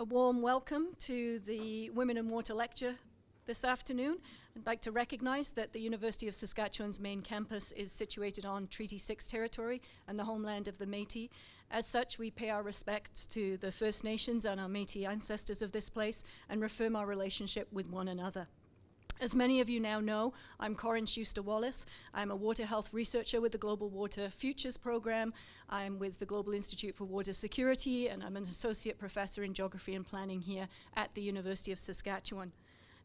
A warm welcome to the Women in Water lecture this afternoon. I'd like to recognize that the University of Saskatchewan's main campus is situated on Treaty 6 territory and the homeland of the Métis. As such, we pay our respects to the First Nations and our Métis ancestors of this place and reaffirm our relationship with one another. As many of you now know, I'm Corinne Schuster-Wallace. I'm a water health researcher with the Global Water Futures Program. I'm with the Global Institute for Water Security, and I'm an associate professor in geography and planning here at the University of Saskatchewan.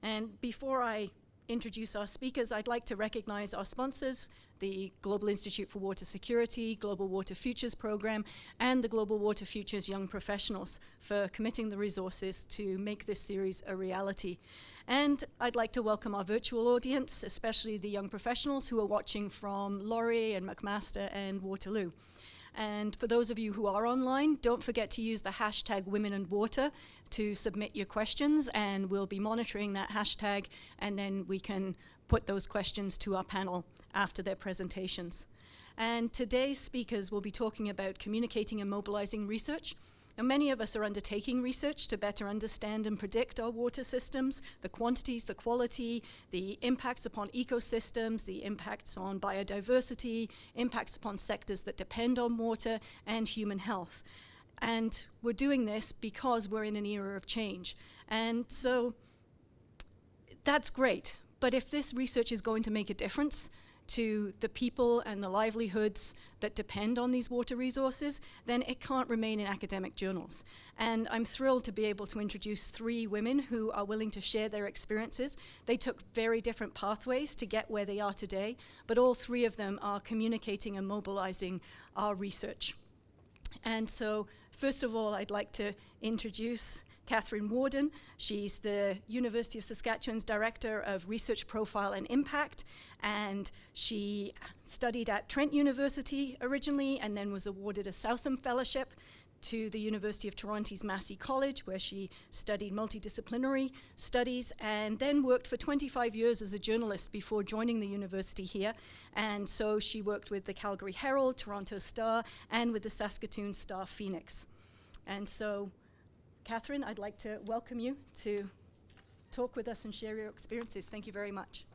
And before I introduce our speakers, I'd like to recognize our sponsors, the Global Institute for Water Security, Global Water Futures Program, and the Global Water Futures Young Professionals for committing the resources to make this series a reality. And I'd like to welcome our virtual audience, especially the young professionals who are watching from Laurie and McMaster and Waterloo. And for those of you who are online, don't forget to use the hashtag Women and Water to submit your questions, and we'll be monitoring that hashtag, and then we can put those questions to our panel after their presentations. And today's speakers will be talking about communicating and mobilizing research. And many of us are undertaking research to better understand and predict our water systems, the quantities, the quality, the impacts upon ecosystems, the impacts on biodiversity, impacts upon sectors that depend on water, and human health. And we're doing this because we're in an era of change. And so that's great. But if this research is going to make a difference to the people and the livelihoods that depend on these water resources, then it can't remain in academic journals. And I'm thrilled to be able to introduce three women who are willing to share their experiences. They took very different pathways to get where they are today, but all three of them are communicating and mobilizing our research. And so, first of all, I'd like to introduce Kathryn Warden. She's the University of Saskatchewan's Director of Research Profile and Impact, and she studied at Trent University originally and then was awarded a Southam Fellowship to the University of Toronto's Massey College, where she studied multidisciplinary studies and then worked for 25 years as a journalist before joining the university here. And so she worked with the Calgary Herald, Toronto Star, and with the Saskatoon StarPhoenix. And so, Kathryn, I'd like to welcome you to talk with us and share your experiences. Thank you very much.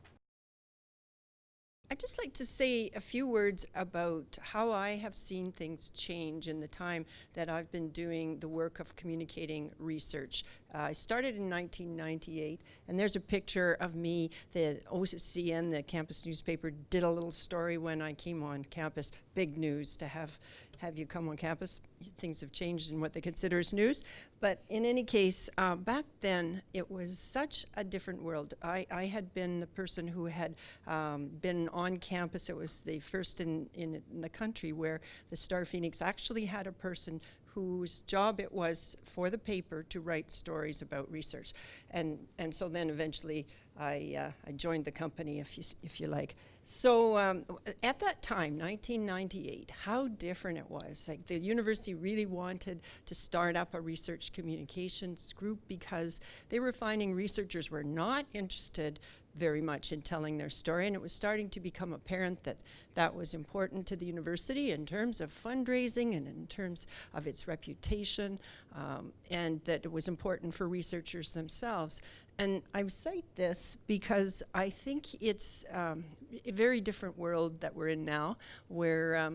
I'd just like to say a few words about how I have seen things change in the time that I've been doing the work of communicating research. I started in 1998, and there's a picture of me. The OCN, the campus newspaper, did a little story when I came on campus. Big news to have you come on campus. Things have changed in what they consider as news. But in any case, back then, it was such a different world. I had been the person who had been on campus. It was the first in the country where the StarPhoenix actually had a person whose job it was for the paper to write stories about research. And so then eventually I joined the company, if you like. So at that time, 1998, how different it was. Like, the university really wanted to start up a research communications group because they were finding researchers were not interested very much in telling their story, and it was starting to become apparent that that was important to the university in terms of fundraising and in terms of its reputation, and that it was important for researchers themselves. And I cite this because I think it's a very different world that we're in now, where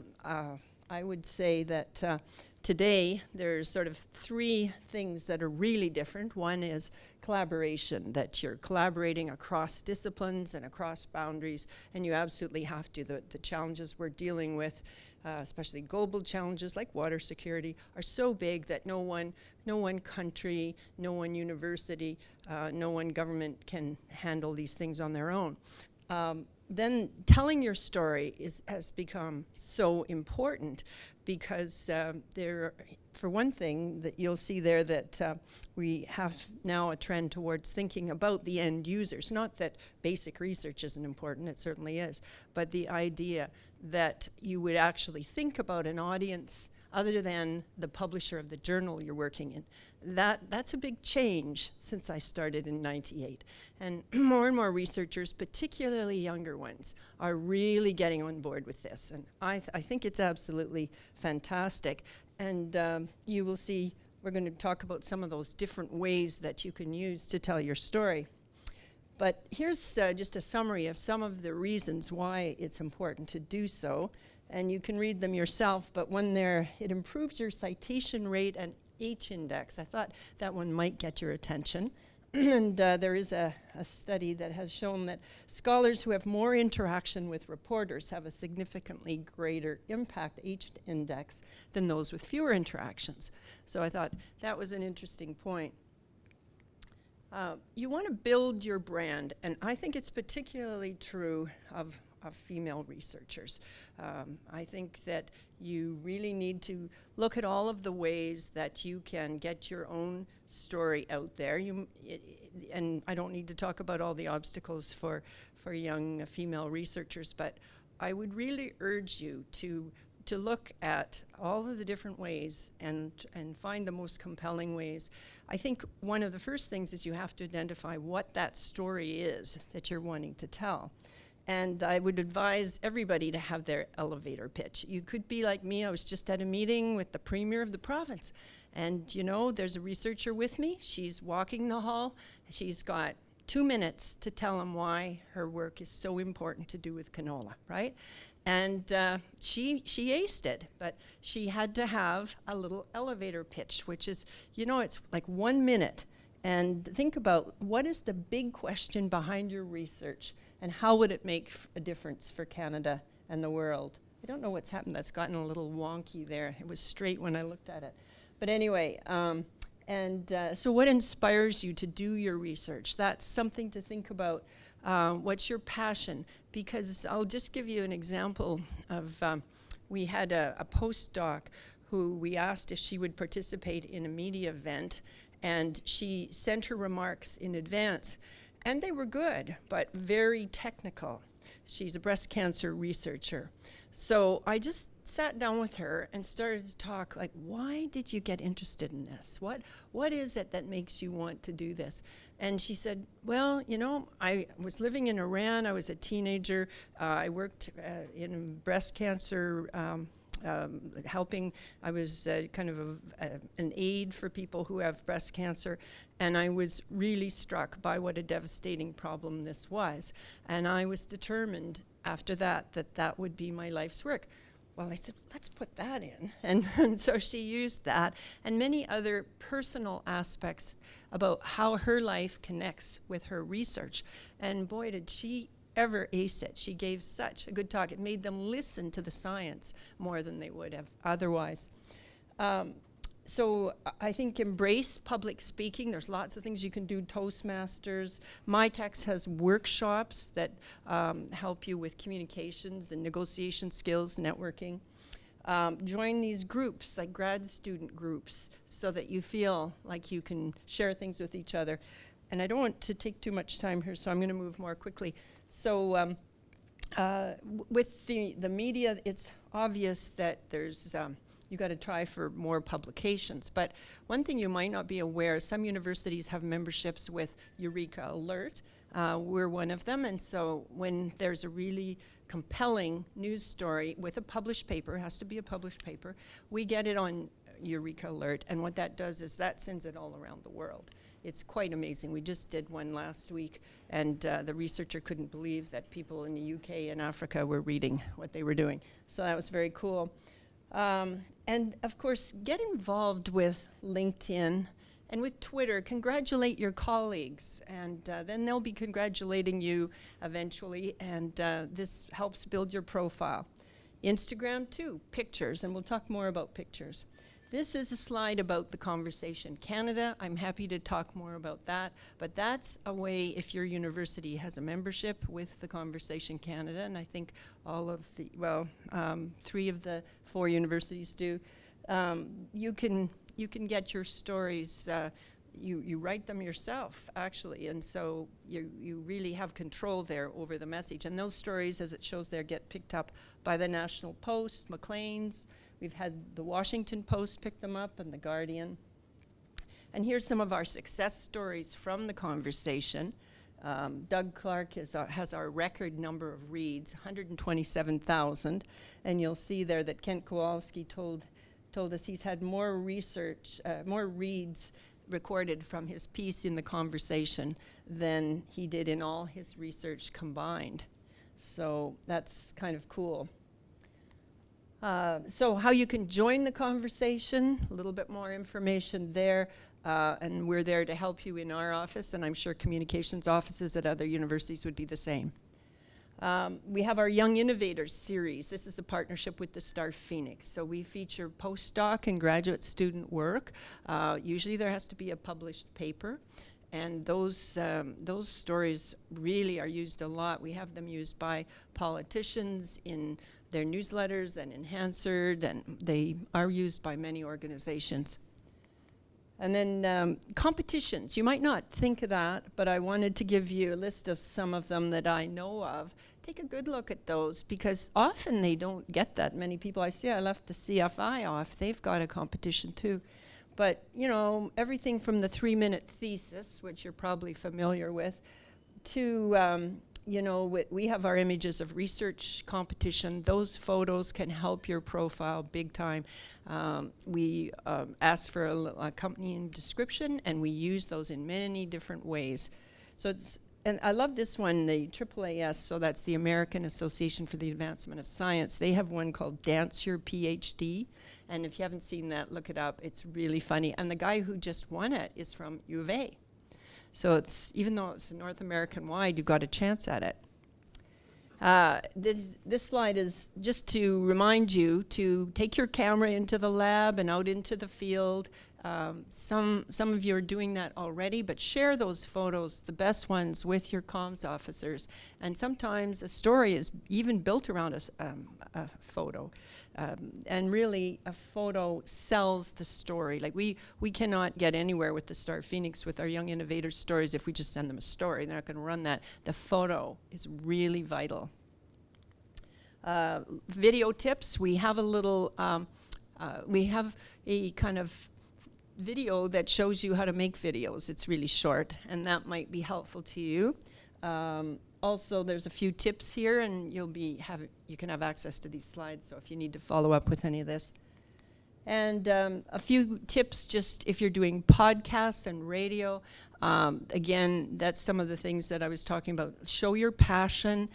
I would say that today there's sort of three things that are really different. One is collaboration, that you're collaborating across disciplines and across boundaries, and you absolutely have to. The challenges we're dealing with, especially global challenges like water security, are so big that no one country, no one university, no one government can handle these things on their own. Then telling your story has become so important because for one thing, that you'll see there that we have now a trend towards thinking about the end users. Not that basic research isn't important, it certainly is, but the idea that you would actually think about an audience other than the publisher of the journal you're working in. That's a big change since I started in '98. And more researchers, particularly younger ones, are really getting on board with this. And I think it's absolutely fantastic. And you will see we're going to talk about some of those different ways that you can use to tell your story. But here's just a summary of some of the reasons why it's important to do so. And you can read them yourself, but when it improves your citation rate and H-index. I thought that one might get your attention. And there is a study that has shown that scholars who have more interaction with reporters have a significantly greater impact H-index than those with fewer interactions. So I thought that was an interesting point. You want to build your brand, and I think it's particularly true of female researchers. I think that you really need to look at all of the ways that you can get your own story out there. And I don't need to talk about all the obstacles for young female researchers, but I would really urge you to look at all of the different ways and find the most compelling ways. I think one of the first things is you have to identify what that story is that you're wanting to tell. And I would advise everybody to have their elevator pitch. You could be like me. I was just at a meeting with the Premier of the province. And, you know, there's a researcher with me. She's walking the hall. She's got 2 minutes to tell him why her work is so important to do with canola, right? And she aced it, but she had to have a little elevator pitch, which is, you know, it's like 1 minute. And think about what is the big question behind your research and how would it make a difference for Canada and the world? I don't know what's happened. That's gotten a little wonky there. It was straight when I looked at it. But anyway, so what inspires you to do your research? That's something to think about. What's your passion? Because I'll just give you an example of, we had a postdoc who we asked if she would participate in a media event, and she sent her remarks in advance. And they were good, but very technical. She's a breast cancer researcher. So I just sat down with her and started to talk, like, why did you get interested in this? What is it that makes you want to do this? And she said, well, you know, I was living in Iran. I was a teenager. I worked in breast cancer helping. I was kind of an aide for people who have breast cancer, and I was really struck by what a devastating problem this was. And I was determined after that that would be my life's work. Well, I said, let's put that in. And so she used that and many other personal aspects about how her life connects with her research. And boy, did she ever ace it. She gave such a good talk. It made them listen to the science more than they would have otherwise. So I think embrace public speaking. There's lots of things you can do. Toastmasters. MyTex has workshops that help you with communications and negotiation skills, networking. Join these groups, like grad student groups, so that you feel like you can share things with each other. And I don't want to take too much time here, so I'm going to move more quickly. So with the media, it's obvious that there's you got to try for more publications. But one thing you might not be aware, some universities have memberships with Eureka Alert. We're one of them, and so when there's a really compelling news story with a published paper, it has to be a published paper, we get it on Eureka Alert, and what that does is that sends it all around the world. It's quite amazing. We just did one last week, and the researcher couldn't believe that people in the UK and Africa were reading what they were doing. So that was very cool. And of course, get involved with LinkedIn and with Twitter. Congratulate your colleagues, and then they'll be congratulating you eventually, and this helps build your profile. Instagram too, pictures, and we'll talk more about pictures. This is a slide about the Conversation Canada. I'm happy to talk more about that, but that's a way, if your university has a membership with the Conversation Canada, and I think all of the, 3 of the 4 universities do, you can get your stories, you write them yourself, actually, and so you really have control there over the message. And those stories, as it shows there, get picked up by the National Post, Maclean's. We've had the Washington Post pick them up, and the Guardian. And here's some of our success stories from the Conversation. Doug Clark has our record number of reads, 127,000. And you'll see there that Kent Kowalski told told us he's had more more reads recorded from his piece in the conversation than he did in all his research combined. So that's kind of cool. So how you can join the conversation, a little bit more information there. And we're there to help you in our office, and I'm sure communications offices at other universities would be the same. We have our Young Innovators series. This is a partnership with the StarPhoenix. So we feature postdoc and graduate student work. Usually there has to be a published paper, and those stories really are used a lot. We have them used by politicians in their newsletters and in Hansard, and they are used by many organizations. And then competitions. You might not think of that, but I wanted to give you a list of some of them that I know of. Take a good look at those, because often they don't get that many people. I see I left the CFI off. They've got a competition too. But, you know, everything from the 3-minute thesis, which you're probably familiar with, to, you know, we have our images of research competition. Those photos can help your profile big time. We ask for a accompanying description, and we use those in many different ways. So it's, and I love this one, the AAAS, so that's the American Association for the Advancement of Science. They have one called Dance Your PhD, and if you haven't seen that, look it up. It's really funny. And the guy who just won it is from U of A. So it's, even though it's North American wide, you've got a chance at it. This slide is just to remind you to take your camera into the lab and out into the field. Some of you are doing that already, but share those photos, the best ones, with your comms officers. And sometimes a story is even built around a photo. And really, a photo sells the story. Like we cannot get anywhere with the StarPhoenix with our Young Innovators stories if we just send them a story. They're not going to run that. The photo is really vital. Video tips. We have a little, we have a kind of video that shows you how to make videos. It's really short, and that might be helpful to you. Also, there's a few tips here, and you can have access to these slides, so if you need to follow up with any of this. And a few tips just if you're doing podcasts and radio. Again, that's some of the things that I was talking about. Show your passion.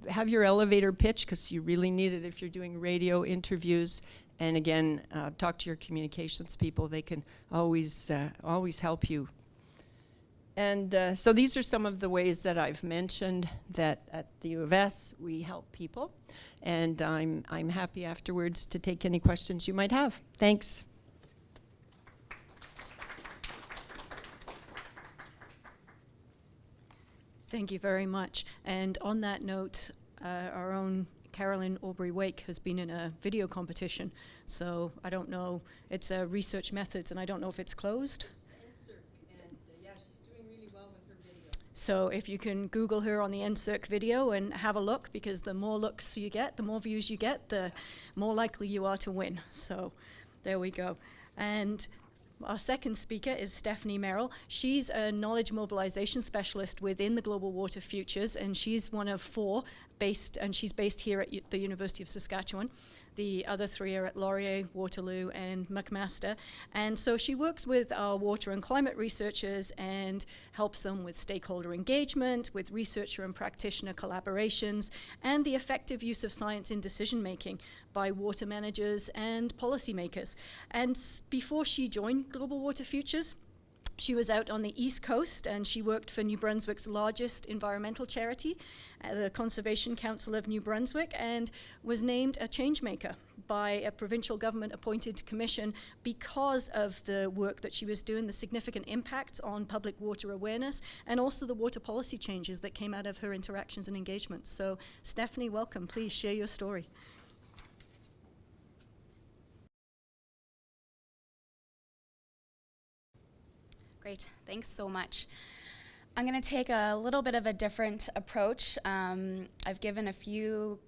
Have your elevator pitch, because you really need it if you're doing radio interviews. And again, talk to your communications people. They can always help you. And so these are some of the ways that I've mentioned that at the U of S we help people. And I'm happy afterwards to take any questions you might have. Thanks. Thank you very much. And on that note, our own Carolyn Aubrey-Wake has been in a video competition. So I don't know, it's research methods, and I don't know if it's closed. Yeah, she's doing really well with her video. So if you can Google her on the NSERC video and have a look, because the more looks you get, the more views you get, the more likely you are to win. So there we go. And our second speaker is Stephanie Merrill. She's a knowledge mobilization specialist within the Global Water Futures, and she's one of 4 and she's based here at the University of Saskatchewan. The other 3 are at Laurier, Waterloo, and McMaster. And so she works with our water and climate researchers and helps them with stakeholder engagement, with researcher and practitioner collaborations, and the effective use of science in decision-making by water managers and policymakers. And before she joined Global Water Futures, she was out on the East Coast, and she worked for New Brunswick's largest environmental charity, the Conservation Council of New Brunswick, and was named a changemaker by a provincial government-appointed commission because of the work that she was doing, the significant impacts on public water awareness, and also the water policy changes that came out of her interactions and engagements. So, Stephanie, welcome. Please share your story. Great, thanks so much. I'm going to take a little bit of a different approach. I've given a few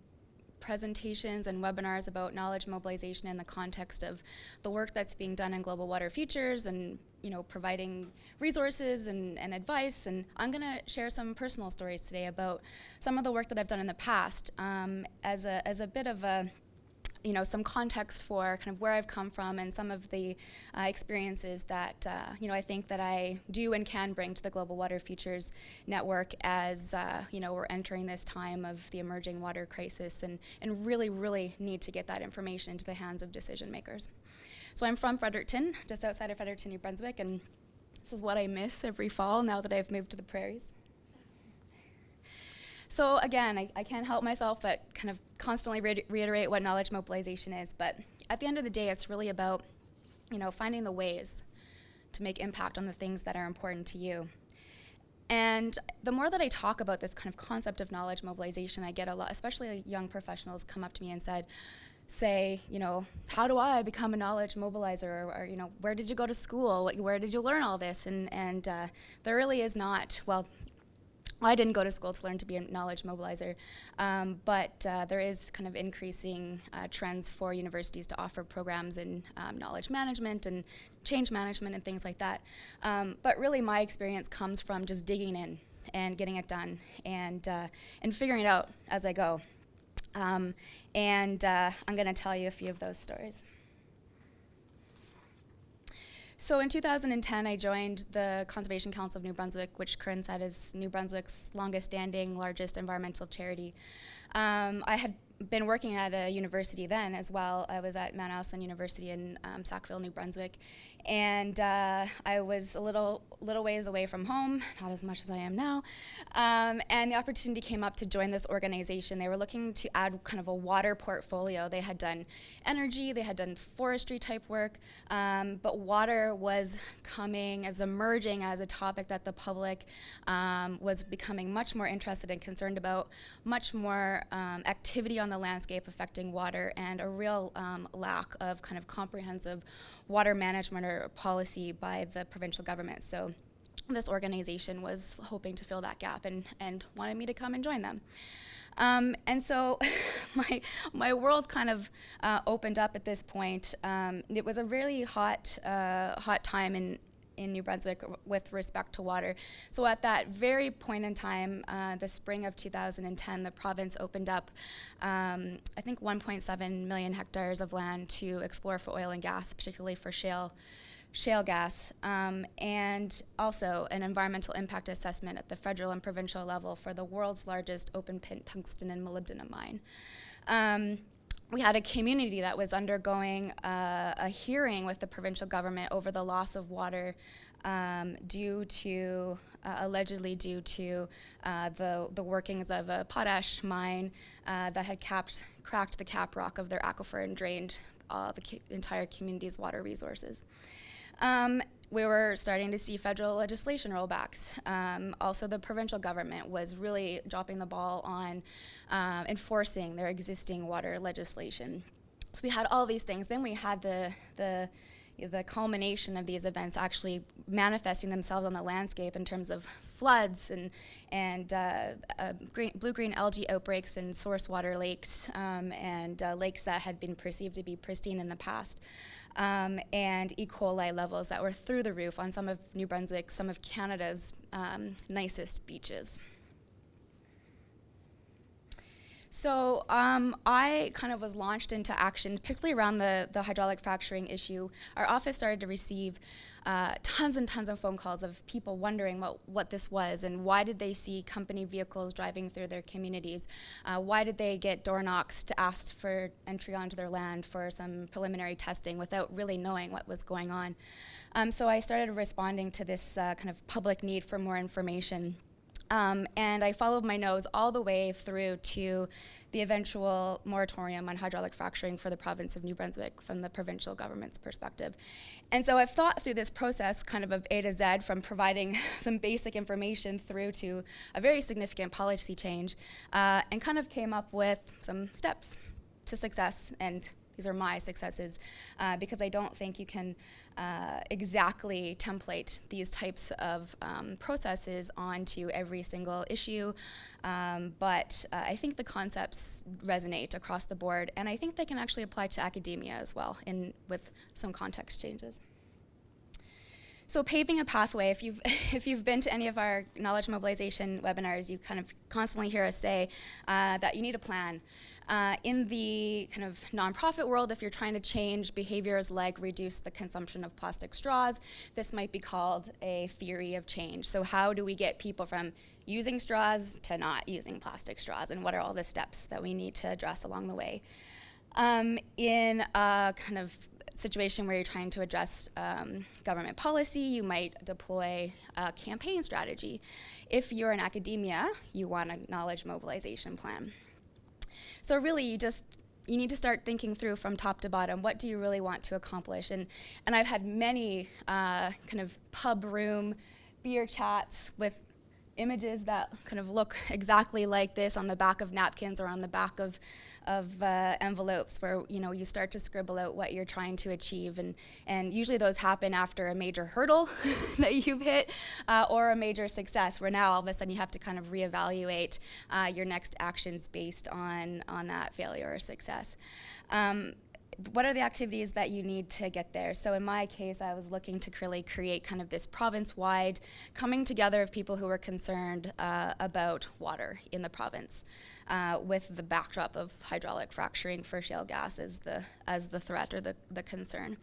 presentations and webinars about knowledge mobilization in the context of the work that's being done in Global Water Futures and providing resources and advice. And I'm going to share some personal stories today about some of the work that I've done in the past as a bit of a some context for kind of where I've come from and some of the experiences that, I think that I do and can bring to the Global Water Futures Network as, we're entering this time of the emerging water crisis and really, really need to get that information into the hands of decision makers. So I'm from Fredericton, just outside of Fredericton, New Brunswick, and this is what I miss every fall now that I've moved to the prairies. So again, I can't help myself but kind of constantly reiterate what knowledge mobilization is, but at the end of the day, it's really about, finding the ways to make impact on the things that are important to you. And the more that I talk about this kind of concept of knowledge mobilization, I get a lot, especially young professionals come up to me and say, how do I become a knowledge mobilizer? Or where did you go to school? Where did you learn all this? And there really is not, well, I didn't go to school to learn to be a knowledge mobilizer, but there is kind of increasing trends for universities to offer programs in knowledge management and change management and things like that. But really my experience comes from just digging in and getting it done and figuring it out as I go. I'm going to tell you a few of those stories. So in 2010, I joined the Conservation Council of New Brunswick, which Kathryn said is New Brunswick's longest-standing, largest environmental charity. I had been working at a university then as well. I was at Mount Allison University in Sackville, New Brunswick, and I was a little ways away from home, not as much as I am now, and the opportunity came up to join this organization. They were looking to add kind of a water portfolio. They had done energy, they had done forestry type work, but water was emerging as a topic that the public was becoming much more interested and concerned about, much more activity on the landscape affecting water, and a real lack of kind of comprehensive water management or policy by the provincial government. So this organization was hoping to fill that gap and wanted me to come and join them. And so my world kind of opened up at this point. It was a really hot time in New Brunswick with respect to water. So at that very point in time, the spring of 2010, the province opened up, I think 1.7 million hectares of land to explore for oil and gas, particularly for shale gas, and also an environmental impact assessment at the federal and provincial level for the world's largest open pit tungsten and molybdenum mine. We had a community that was undergoing a hearing with the provincial government over the loss of water allegedly due to the workings of a potash mine that had cracked the cap rock of their aquifer and drained the entire community's water resources. We were starting to see federal legislation rollbacks. Also, the provincial government was really dropping the ball on enforcing their existing water legislation. So we had all these things. Then we had the culmination of these events actually manifesting themselves on the landscape in terms of floods and blue-green algae outbreaks in source water lakes and lakes that had been perceived to be pristine in the past. And E. coli levels that were through the roof on some of New Brunswick, some of Canada's nicest beaches. So I kind of was launched into action, particularly around the hydraulic fracturing issue. Our office started to receive tons and tons of phone calls of people wondering what this was and why did they see company vehicles driving through their communities? Why did they get door knocks to ask for entry onto their land for some preliminary testing without really knowing what was going on? So I started responding to this kind of public need for more information. And I followed my nose all the way through to the eventual moratorium on hydraulic fracturing for the province of New Brunswick from the provincial government's perspective. And so I've thought through this process kind of A to Z, from providing some basic information through to a very significant policy change, and kind of came up with some steps to success. And these are my successes, because I don't think you can exactly template these types of processes onto every single issue, but I think the concepts resonate across the board, and I think they can actually apply to academia as well, with some context changes. So paving a pathway, if you've if you've been to any of our knowledge mobilization webinars, you kind of constantly hear us say that you need a plan. In the kind of nonprofit world, if you're trying to change behaviors like reduce the consumption of plastic straws, this might be called a theory of change. So how do we get people from using straws to not using plastic straws, and what are all the steps that we need to address along the way? In a kind of situation where you're trying to address government policy, you might deploy a campaign strategy. If you're in academia, you want a knowledge mobilization plan. So really, you need to start thinking through from top to bottom, what do you really want to accomplish? And I've had many kind of pub room beer chats with images that kind of look exactly like this on the back of napkins or on the back of envelopes, where you start to scribble out what you're trying to achieve, and usually those happen after a major hurdle that you've hit or a major success, where now all of a sudden you have to kind of reevaluate your next actions based on that failure or success. What are the activities that you need to get there? So in my case, I was looking to really create kind of this province-wide coming together of people who were concerned about water in the province, with the backdrop of hydraulic fracturing for shale gas as the threat or the concern.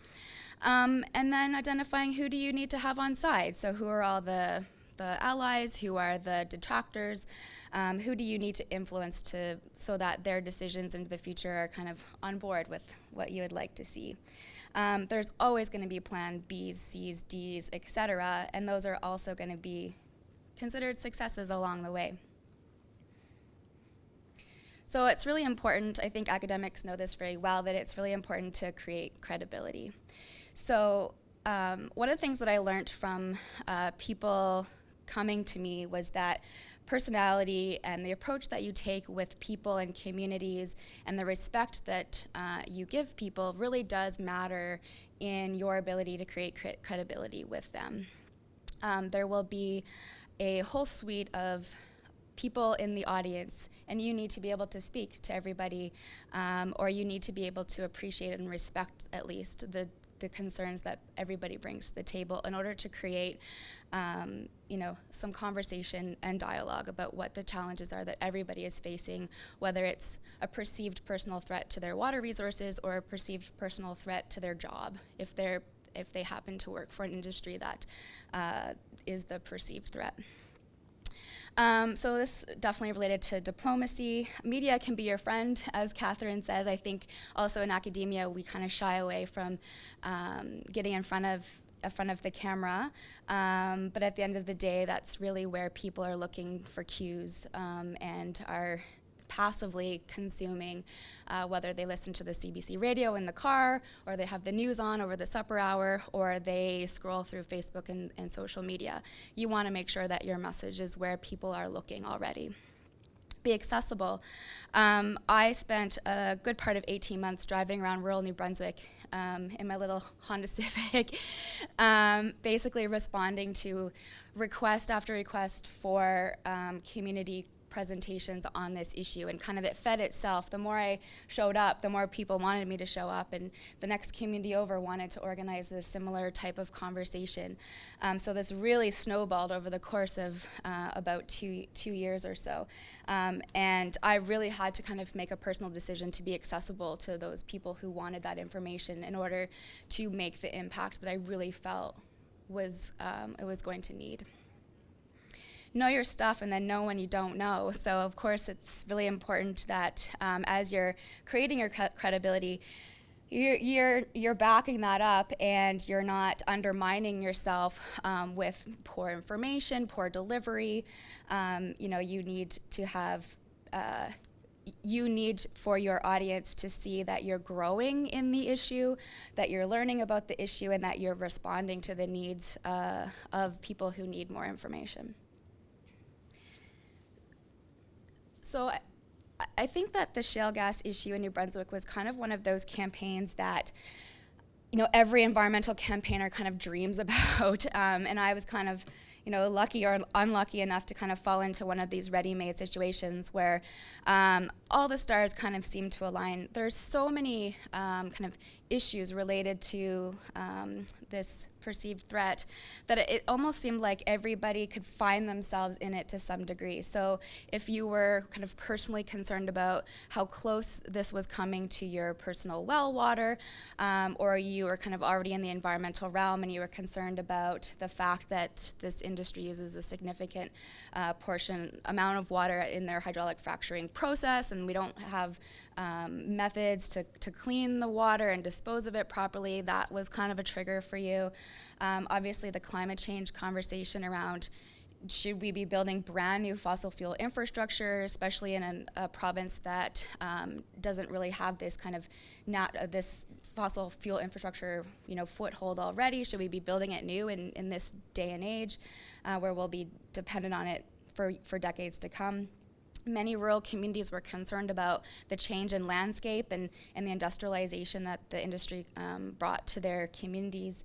And then identifying who do you need to have on side. So who are all the allies, who are the detractors, who do you need to influence so that their decisions into the future are kind of on board with what you would like to see. There's always going to be plan B's, C's, D's, etc., and those are also going to be considered successes along the way. So it's really important, I think academics know this very well, that it's really important to create credibility. So one of the things that I learned from people coming to me was that personality and the approach that you take with people and communities and the respect that you give people really does matter in your ability to create credibility with them. There will be a whole suite of people in the audience, and you need to be able to speak to everybody, or you need to be able to appreciate and respect at least the concerns that everybody brings to the table in order to create some conversation and dialogue about what the challenges are that everybody is facing, whether it's a perceived personal threat to their water resources or a perceived personal threat to their job, if they happen to work for an industry that is the perceived threat. So this definitely related to diplomacy. Media can be your friend, as Kathryn says. I think also in academia we kind of shy away from getting in front of the camera, but at the end of the day, that's really where people are looking for cues and are passively consuming, whether they listen to the CBC radio in the car, or they have the news on over the supper hour, or they scroll through Facebook and social media. You want to make sure that your message is where people are looking already. Be accessible. I spent a good part of 18 months driving around rural New Brunswick in my little Honda Civic, basically responding to request after request for community presentations on this issue, and kind of it fed itself. The more I showed up, the more people wanted me to show up, and the next community over wanted to organize a similar type of conversation. So this really snowballed over the course of about two years or so. And I really had to kind of make a personal decision to be accessible to those people who wanted that information in order to make the impact that I really felt was it was going to need. Know your stuff and then know when you don't know. So of course it's really important that as you're creating your credibility, you're backing that up, and you're not undermining yourself with poor information, poor delivery. You need to have you need for your audience to see that you're growing in the issue, that you're learning about the issue, and that you're responding to the needs of people who need more information. So I think that the shale gas issue in New Brunswick was kind of one of those campaigns that, every environmental campaigner kind of dreams about, and I was kind of, lucky or unlucky enough to kind of fall into one of these ready-made situations where all the stars kind of seem to align. There's so many kind of issues related to this perceived threat, that it almost seemed like everybody could find themselves in it to some degree. So if you were kind of personally concerned about how close this was coming to your personal well water, or you were kind of already in the environmental realm and you were concerned about the fact that this industry uses a significant amount of water in their hydraulic fracturing process, and we don't have methods to clean the water and dispose of it properly, that was kind of a trigger for you. Obviously the climate change conversation around should we be building brand new fossil fuel infrastructure, especially in a province that doesn't really have this kind of this fossil fuel infrastructure, foothold already? Should we be building it new in this day and age where we'll be dependent on it for decades to come? Many rural communities were concerned about the change in landscape and the industrialization that the industry brought to their communities.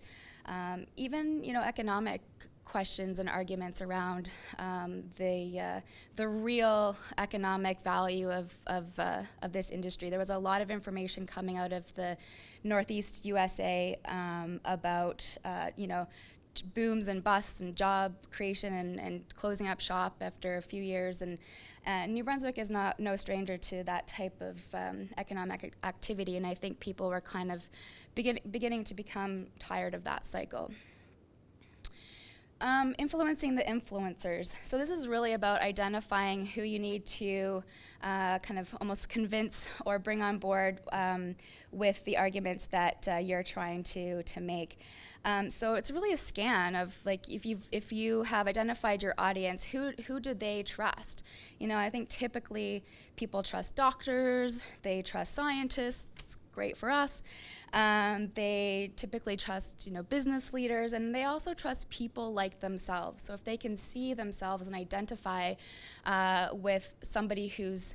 Even, economic questions and arguments around the real economic value of this industry. There was a lot of information coming out of the Northeast USA about, booms and busts and job creation and closing up shop after a few years, and New Brunswick is no stranger to that type of economic activity, and I think people were kind of beginning to become tired of that cycle. Influencing the influencers. So this is really about identifying who you need to kind of almost convince or bring on board with the arguments that you're trying to make. So it's really a scan of, like, if you have identified your audience, who do they trust? I think typically people trust doctors, they trust scientists. It's great for us. They typically trust, business leaders, and they also trust people like themselves. So if they can see themselves and identify with somebody who's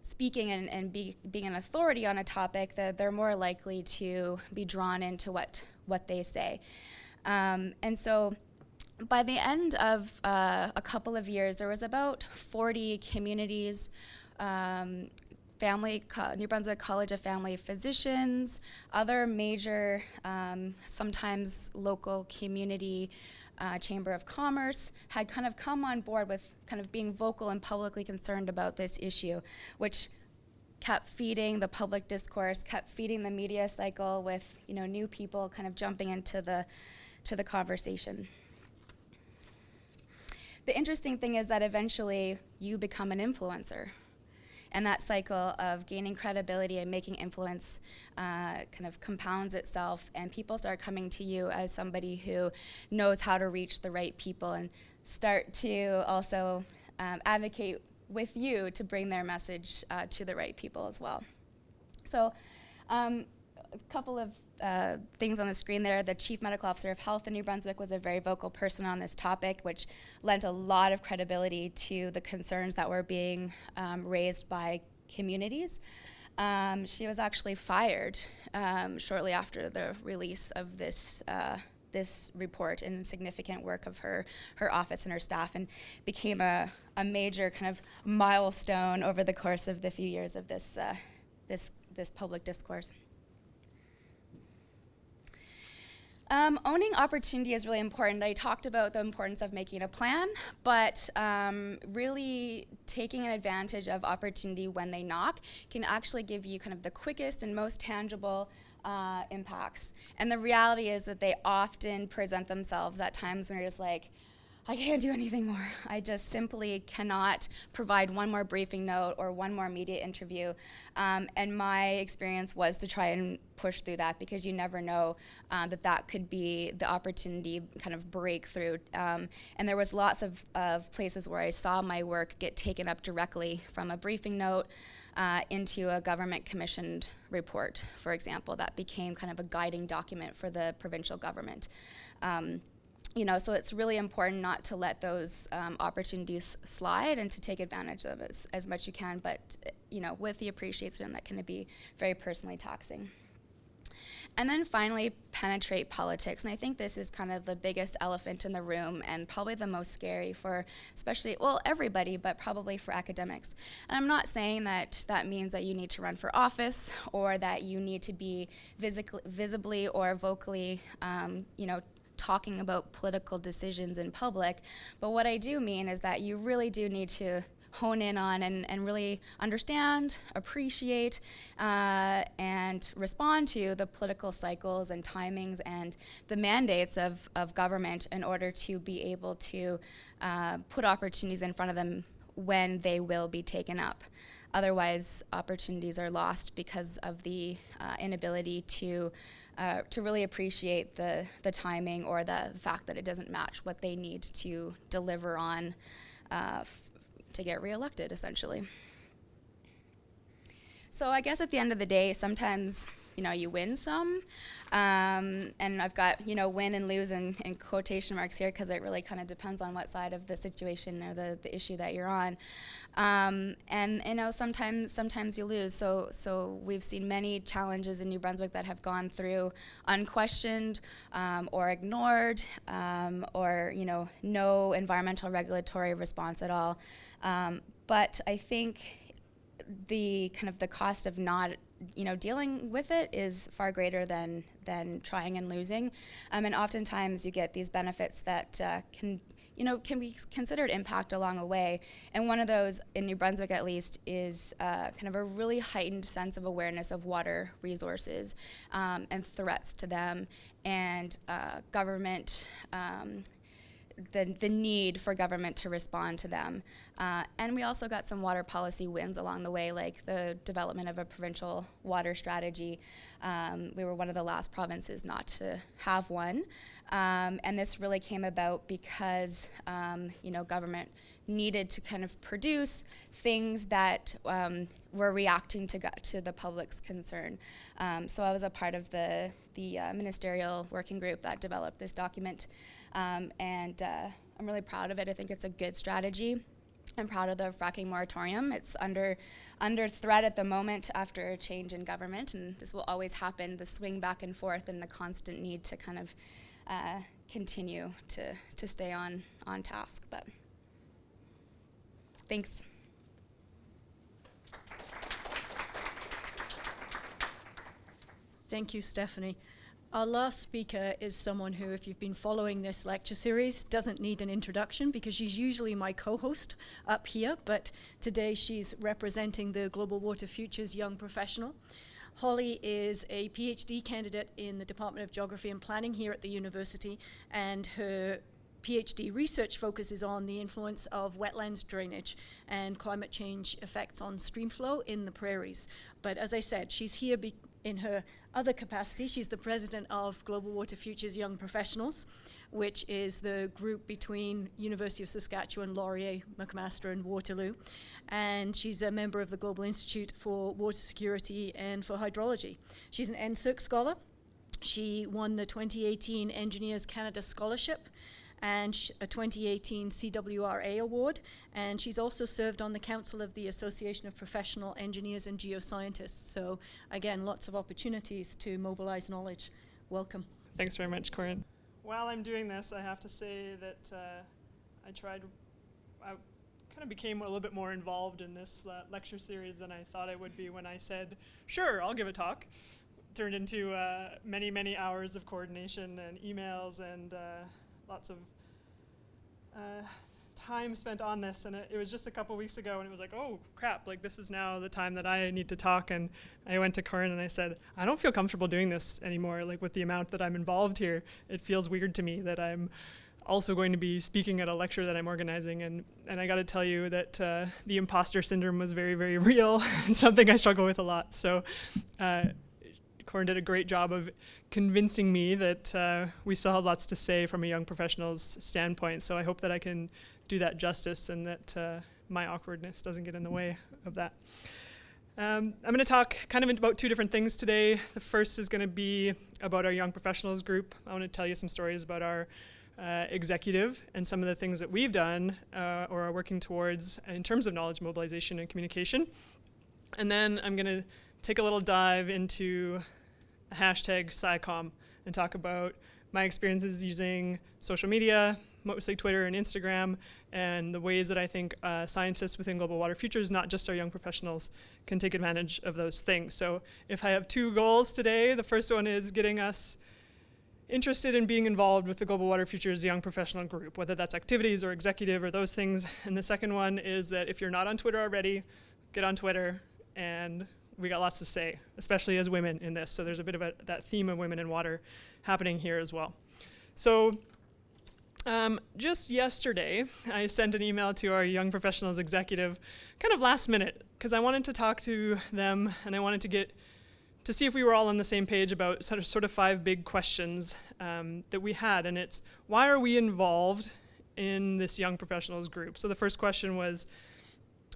speaking and being an authority on a topic, that they're more likely to be drawn into what they say. And so by the end of a couple of years, there was about 40 communities, New Brunswick College of Family Physicians, other major, sometimes local community Chamber of Commerce had kind of come on board with kind of being vocal and publicly concerned about this issue, which kept feeding the public discourse, kept feeding the media cycle with new people kind of jumping into the conversation. The interesting thing is that eventually you become an influencer. And that cycle of gaining credibility and making influence kind of compounds itself, and people start coming to you as somebody who knows how to reach the right people and start to also advocate with you to bring their message to the right people as well. So a couple of things on the screen there. The Chief Medical Officer of Health in New Brunswick was a very vocal person on this topic, which lent a lot of credibility to the concerns that were being raised by communities. She was actually fired shortly after the release of this report and significant work of her office and her staff, and became a major kind of milestone over the course of the few years of this public discourse. Owning opportunity is really important. I talked about the importance of making a plan, but really taking advantage of opportunity when they knock can actually give you kind of the quickest and most tangible impacts. And the reality is that they often present themselves at times when you're just like, I can't do anything more. I just simply cannot provide one more briefing note or one more media interview. And my experience was to try and push through that, because you never know that could be the opportunity kind of breakthrough. And there was lots of places where I saw my work get taken up directly from a briefing note into a government commissioned report, for example, that became kind of a guiding document for the provincial government. So it's really important not to let those opportunities slide and to take advantage of it as much as you can, but with the appreciation that can be very personally taxing. And then finally, penetrate politics. And I think this is kind of the biggest elephant in the room and probably the most scary for everybody, but probably for academics. And I'm not saying that means that you need to run for office or that you need to be visibly or vocally, talking about political decisions in public, but what I do mean is that you really do need to hone in on and really understand, appreciate, and respond to the political cycles and timings and the mandates of government in order to be able to put opportunities in front of them when they will be taken up. Otherwise, opportunities are lost because of the inability to really appreciate the timing or the fact that it doesn't match what they need to deliver on to get reelected, essentially. So I guess at the end of the day, sometimes, you win some, and I've got, win and lose in quotation marks here because it really kind of depends on what side of the situation or the issue that you're on. And sometimes you lose. So we've seen many challenges in New Brunswick that have gone through unquestioned or ignored, or no environmental regulatory response at all. But I think the cost of not dealing with it is far greater than trying and losing, and oftentimes you get these benefits that can be considered impact along the way. And one of those, in New Brunswick at least, is kind of a really heightened sense of awareness of water resources and threats to them, and government. The need for government to respond to them. And we also got some water policy wins along the way, like the development of a provincial water strategy. We were one of the last provinces not to have one. And this really came about because government needed to kind of produce things that were reacting to the public's concern. So I was a part of the ministerial working group that developed this document. And I'm really proud of it. I think it's a good strategy. I'm proud of the fracking moratorium. It's under threat at the moment after a change in government, and this will always happen, the swing back and forth and the constant need to kind of continue to stay on task. But thanks. Thank you, Stephanie. Our last speaker is someone who, if you've been following this lecture series, doesn't need an introduction because she's usually my co-host up here, but today she's representing the Global Water Futures Young Professional. Holly is a PhD candidate in the Department of Geography and Planning here at the university, and her PhD research focuses on the influence of wetlands drainage and climate change effects on stream flow in the prairies. But as I said, she's here in her other capacity. She's the president of Global Water Futures Young Professionals, which is the group between University of Saskatchewan, Laurier, McMaster, and Waterloo. And she's a member of the Global Institute for Water Security and for Hydrology. She's an NSERC scholar. She won the 2018 Engineers Canada Scholarship and a 2018 CWRA award, and she's also served on the council of the Association of Professional Engineers and Geoscientists. So again, lots of opportunities to mobilize knowledge. Welcome. Thanks very much, Corinne. While I'm doing this, I have to say that I kind of became a little bit more involved in this lecture series than I thought I would be when I said, sure, I'll give a talk. Turned into many, many hours of coordination and emails and lots of time spent on this, and it was just a couple weeks ago, and it was like, oh crap, like this is now the time that I need to talk. And I went to Corinne and I said, I don't feel comfortable doing this anymore, like with the amount that I'm involved here. It feels weird to me that I'm also going to be speaking at a lecture that I'm organizing, and I got to tell you that the imposter syndrome was very, very real and something I struggle with a lot. So Corinne did a great job of convincing me that we still have lots to say from a young professional's standpoint. So I hope that I can do that justice and that my awkwardness doesn't get in the way of that. I'm going to talk kind of about two different things today. The first is going to be about our young professionals group. I want to tell you some stories about our executive and some of the things that we've done or are working towards in terms of knowledge mobilization and communication. And then I'm going to take a little dive into hashtag SciComm and talk about my experiences using social media, mostly Twitter and Instagram, and the ways that I think scientists within Global Water Futures, not just our young professionals, can take advantage of those things. So if I have two goals today, the first one is getting us interested in being involved with the Global Water Futures Young Professional Group, whether that's activities or executive or those things. And the second one is that if you're not on Twitter already, get on Twitter, and we got lots to say, especially as women in this. So there's a bit of that theme of women in water happening here as well. So just yesterday, I sent an email to our Young Professionals executive, kind of last minute, because I wanted to talk to them, and I wanted to see if we were all on the same page about sort of 5 big questions that we had. And it's, why are we involved in this young professionals group? So the first question was,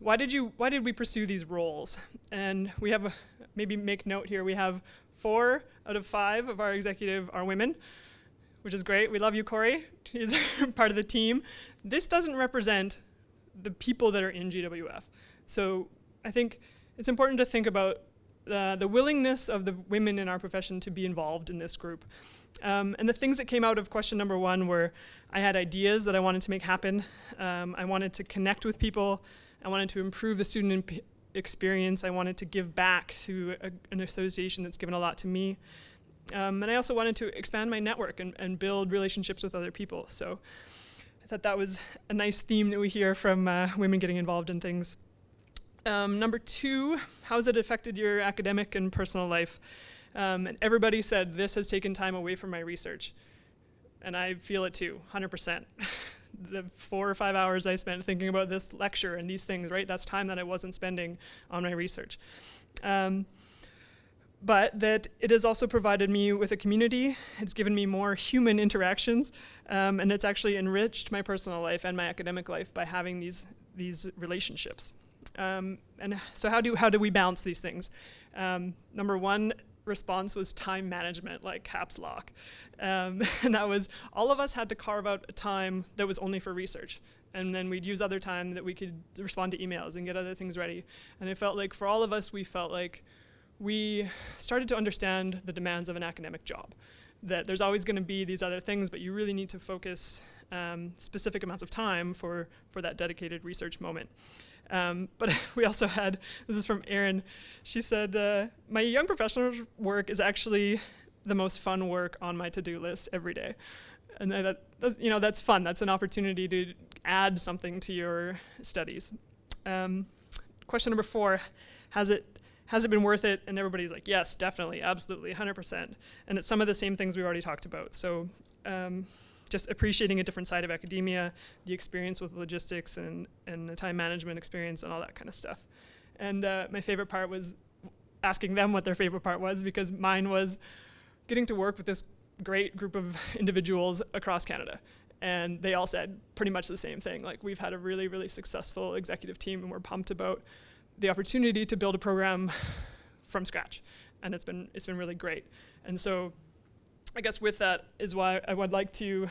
why did we pursue these roles? And we have, maybe make note here, we have 4 out of 5 of our executive are women, which is great. We love you, Corey. He's part of the team. This doesn't represent the people that are in GWF. So I think it's important to think about the willingness of the women in our profession to be involved in this group. And the things that came out of question number 1 were, I had ideas that I wanted to make happen. I wanted to connect with people. I wanted to improve the student experience. I wanted to give back to an association that's given a lot to me. And I also wanted to expand my network and build relationships with other people. So I thought that was a nice theme that we hear from women getting involved in things. Number 2, how has it affected your academic and personal life? And everybody said, this has taken time away from my research. And I feel it too, 100%. The 4 or 5 hours I spent thinking about this lecture and these things, right? That's time that I wasn't spending on my research. But that it has also provided me with a community. It's given me more human interactions. And it's actually enriched my personal life and my academic life by having these relationships. And so how do we balance these things? Number 1 response was time management, like caps lock. And that was, all of us had to carve out a time that was only for research. And then we'd use other time that we could respond to emails and get other things ready. And it felt like for all of us, we felt like we started to understand the demands of an academic job. That there's always going to be these other things, but you really need to focus specific amounts of time for that dedicated research moment. But we also had, this is from Erin, she said, my young professional work is actually the most fun work on my to-do list every day. And that's fun. That's an opportunity to add something to your studies. Question number 4, has it been worth it? And everybody's like, yes, definitely, absolutely, 100%. And it's some of the same things we've already talked about. So just appreciating a different side of academia, the experience with logistics and the time management experience and all that kind of stuff. And my favorite part was asking them what their favorite part was, because mine was getting to work with this great group of individuals across Canada. And they all said pretty much the same thing. Like, we've had a really, really successful executive team, and we're pumped about the opportunity to build a program from scratch. And it's been really great. And so I guess with that is why I would like to,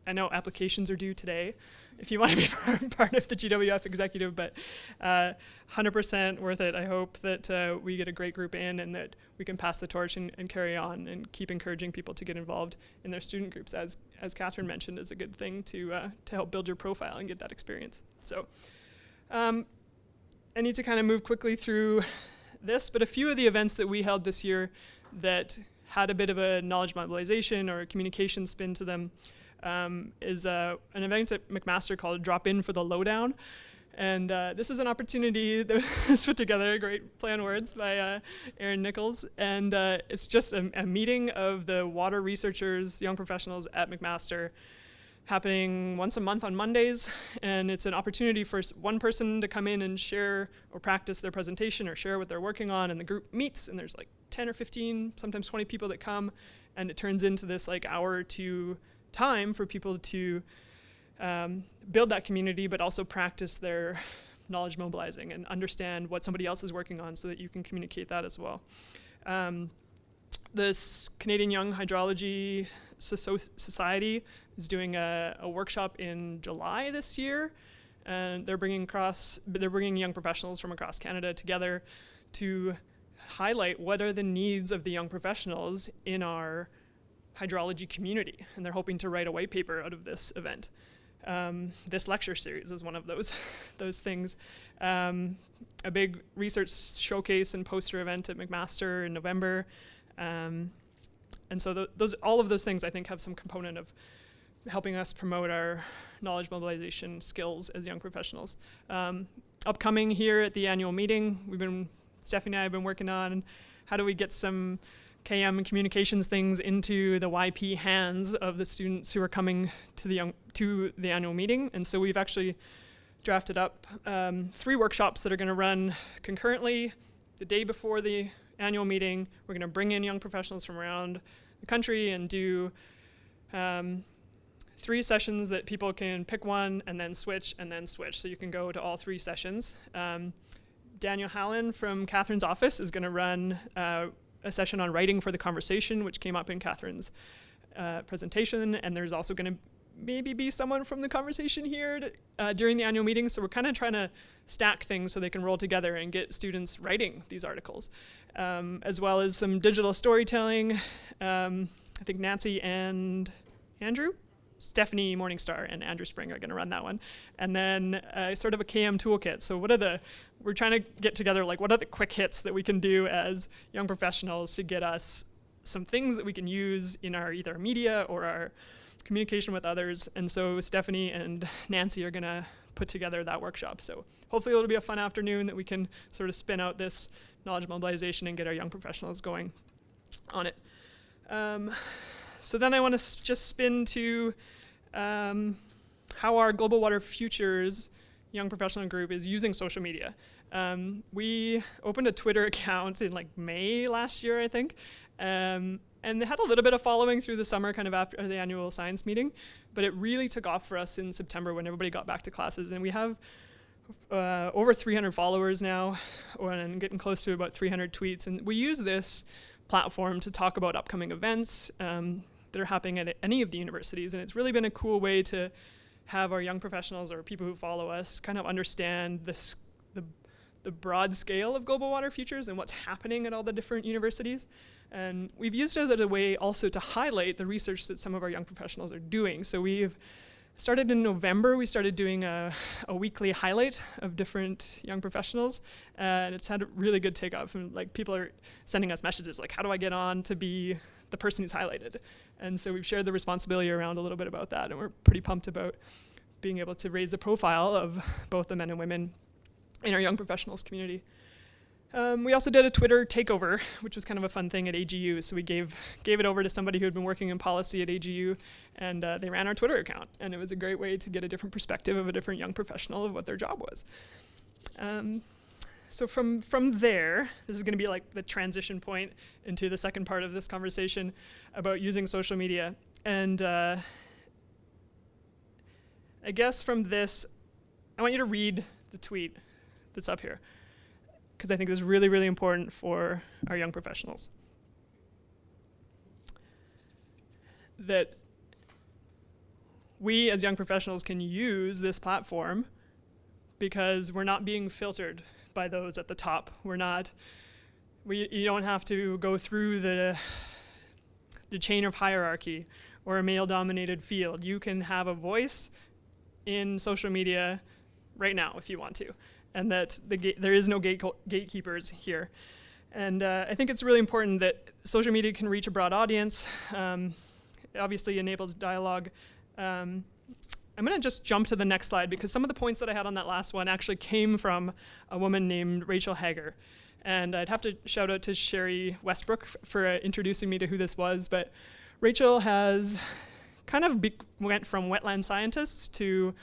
I know applications are due today if you want to be part of the GWF executive, but 100% worth it. I hope that we get a great group in and that we can pass the torch and carry on and keep encouraging people to get involved in their student groups, as Kathryn mentioned, is a good thing to help build your profile and get that experience. So I need to kind of move quickly through this, but a few of the events that we held this year that had a bit of a knowledge mobilization or a communication spin to them is an event at McMaster called Drop In for the Lowdown. And this was an opportunity that was put together, great play on words, by Aaron Nichols. And it's just a meeting of the water researchers, young professionals at McMaster, happening once a month on Mondays. And it's an opportunity for one person to come in and share or practice their presentation or share what they're working on. And the group meets, and there's like 10 or 15, sometimes 20 people that come. And it turns into this like hour or two time for people to build that community, but also practice their knowledge mobilizing and understand what somebody else is working on so that you can communicate that as well. This Canadian Young Hydrology Society is doing a workshop in July this year, and they're bringing young professionals from across Canada together to highlight what are the needs of the young professionals in our hydrology community, and they're hoping to write a white paper out of this event. This lecture series is one of those things. A big research showcase and poster event at McMaster in November. And And so all of those things, I think, have some component of helping us promote our knowledge mobilization skills as young professionals. Upcoming here at the annual meeting, Stephanie and I have been working on how do we get some KM and communications things into the YP hands of the students who are coming to the annual meeting. And so we've actually drafted up 3 workshops that are going to run concurrently the day before the annual meeting. We're going to bring in young professionals from around the country and do 3 sessions that people can pick one and then switch. So you can go to all 3 sessions. Daniel Hallen from Kathryn's office is going to run a session on writing for the conversation, which came up in Kathryn's presentation. And there's also going to maybe be someone from the conversation here during the annual meeting. So we're kind of trying to stack things so they can roll together and get students writing these articles, as well as some digital storytelling. I think Nancy and Stephanie Morningstar and Andrew Spring are going to run that one. And then sort of a KM toolkit. So we're trying to get together, like, what are the quick hits that we can do as young professionals to get us some things that we can use in our either media or our communication with others. And so Stephanie and Nancy are going to put together that workshop. So hopefully it'll be a fun afternoon that we can sort of spin out this knowledge mobilization and get our young professionals going on it. So then I want to just spin to how our Global Water Futures young professional group is using social media. We opened a Twitter account in like May last year, I think. And they had a little bit of following through the summer, kind of after the annual science meeting, but it really took off for us in September when everybody got back to classes. And we have over 300 followers now, and getting close to about 300 tweets. And we use this platform to talk about upcoming events that are happening at any of the universities. And it's really been a cool way to have our young professionals or people who follow us kind of understand the broad scale of global water futures and what's happening at all the different universities. And we've used it as a way also to highlight the research that some of our young professionals are doing. So we've started in November, we started doing a weekly highlight of different young professionals. And it's had a really good takeoff. And like, people are sending us messages like, how do I get on to be the person who's highlighted? And so we've shared the responsibility around a little bit about that. And we're pretty pumped about being able to raise the profile of both the men and women in our young professionals community. We also did a Twitter takeover, which was kind of a fun thing at AGU. So we gave it over to somebody who had been working in policy at AGU, and they ran our Twitter account. And it was a great way to get a different perspective of a different young professional of what their job was. So from there, this is going to be like the transition point into the second part of this conversation about using social media. And I guess from this, I want you to read the tweet that's up here, because I think this is really, really important for our young professionals. That we as young professionals can use this platform because we're not being filtered by those at the top. You don't have to go through the chain of hierarchy or a male-dominated field. You can have a voice in social media right now if you want to. And that there is no gatekeepers here. And I think it's really important that social media can reach a broad audience. It obviously enables dialogue. I'm going to just jump to the next slide because some of the points that I had on that last one actually came from a woman named Rachel Hager. And I'd have to shout out to Sherry Westbrook for introducing me to who this was. But Rachel has kind of went from wetland scientists to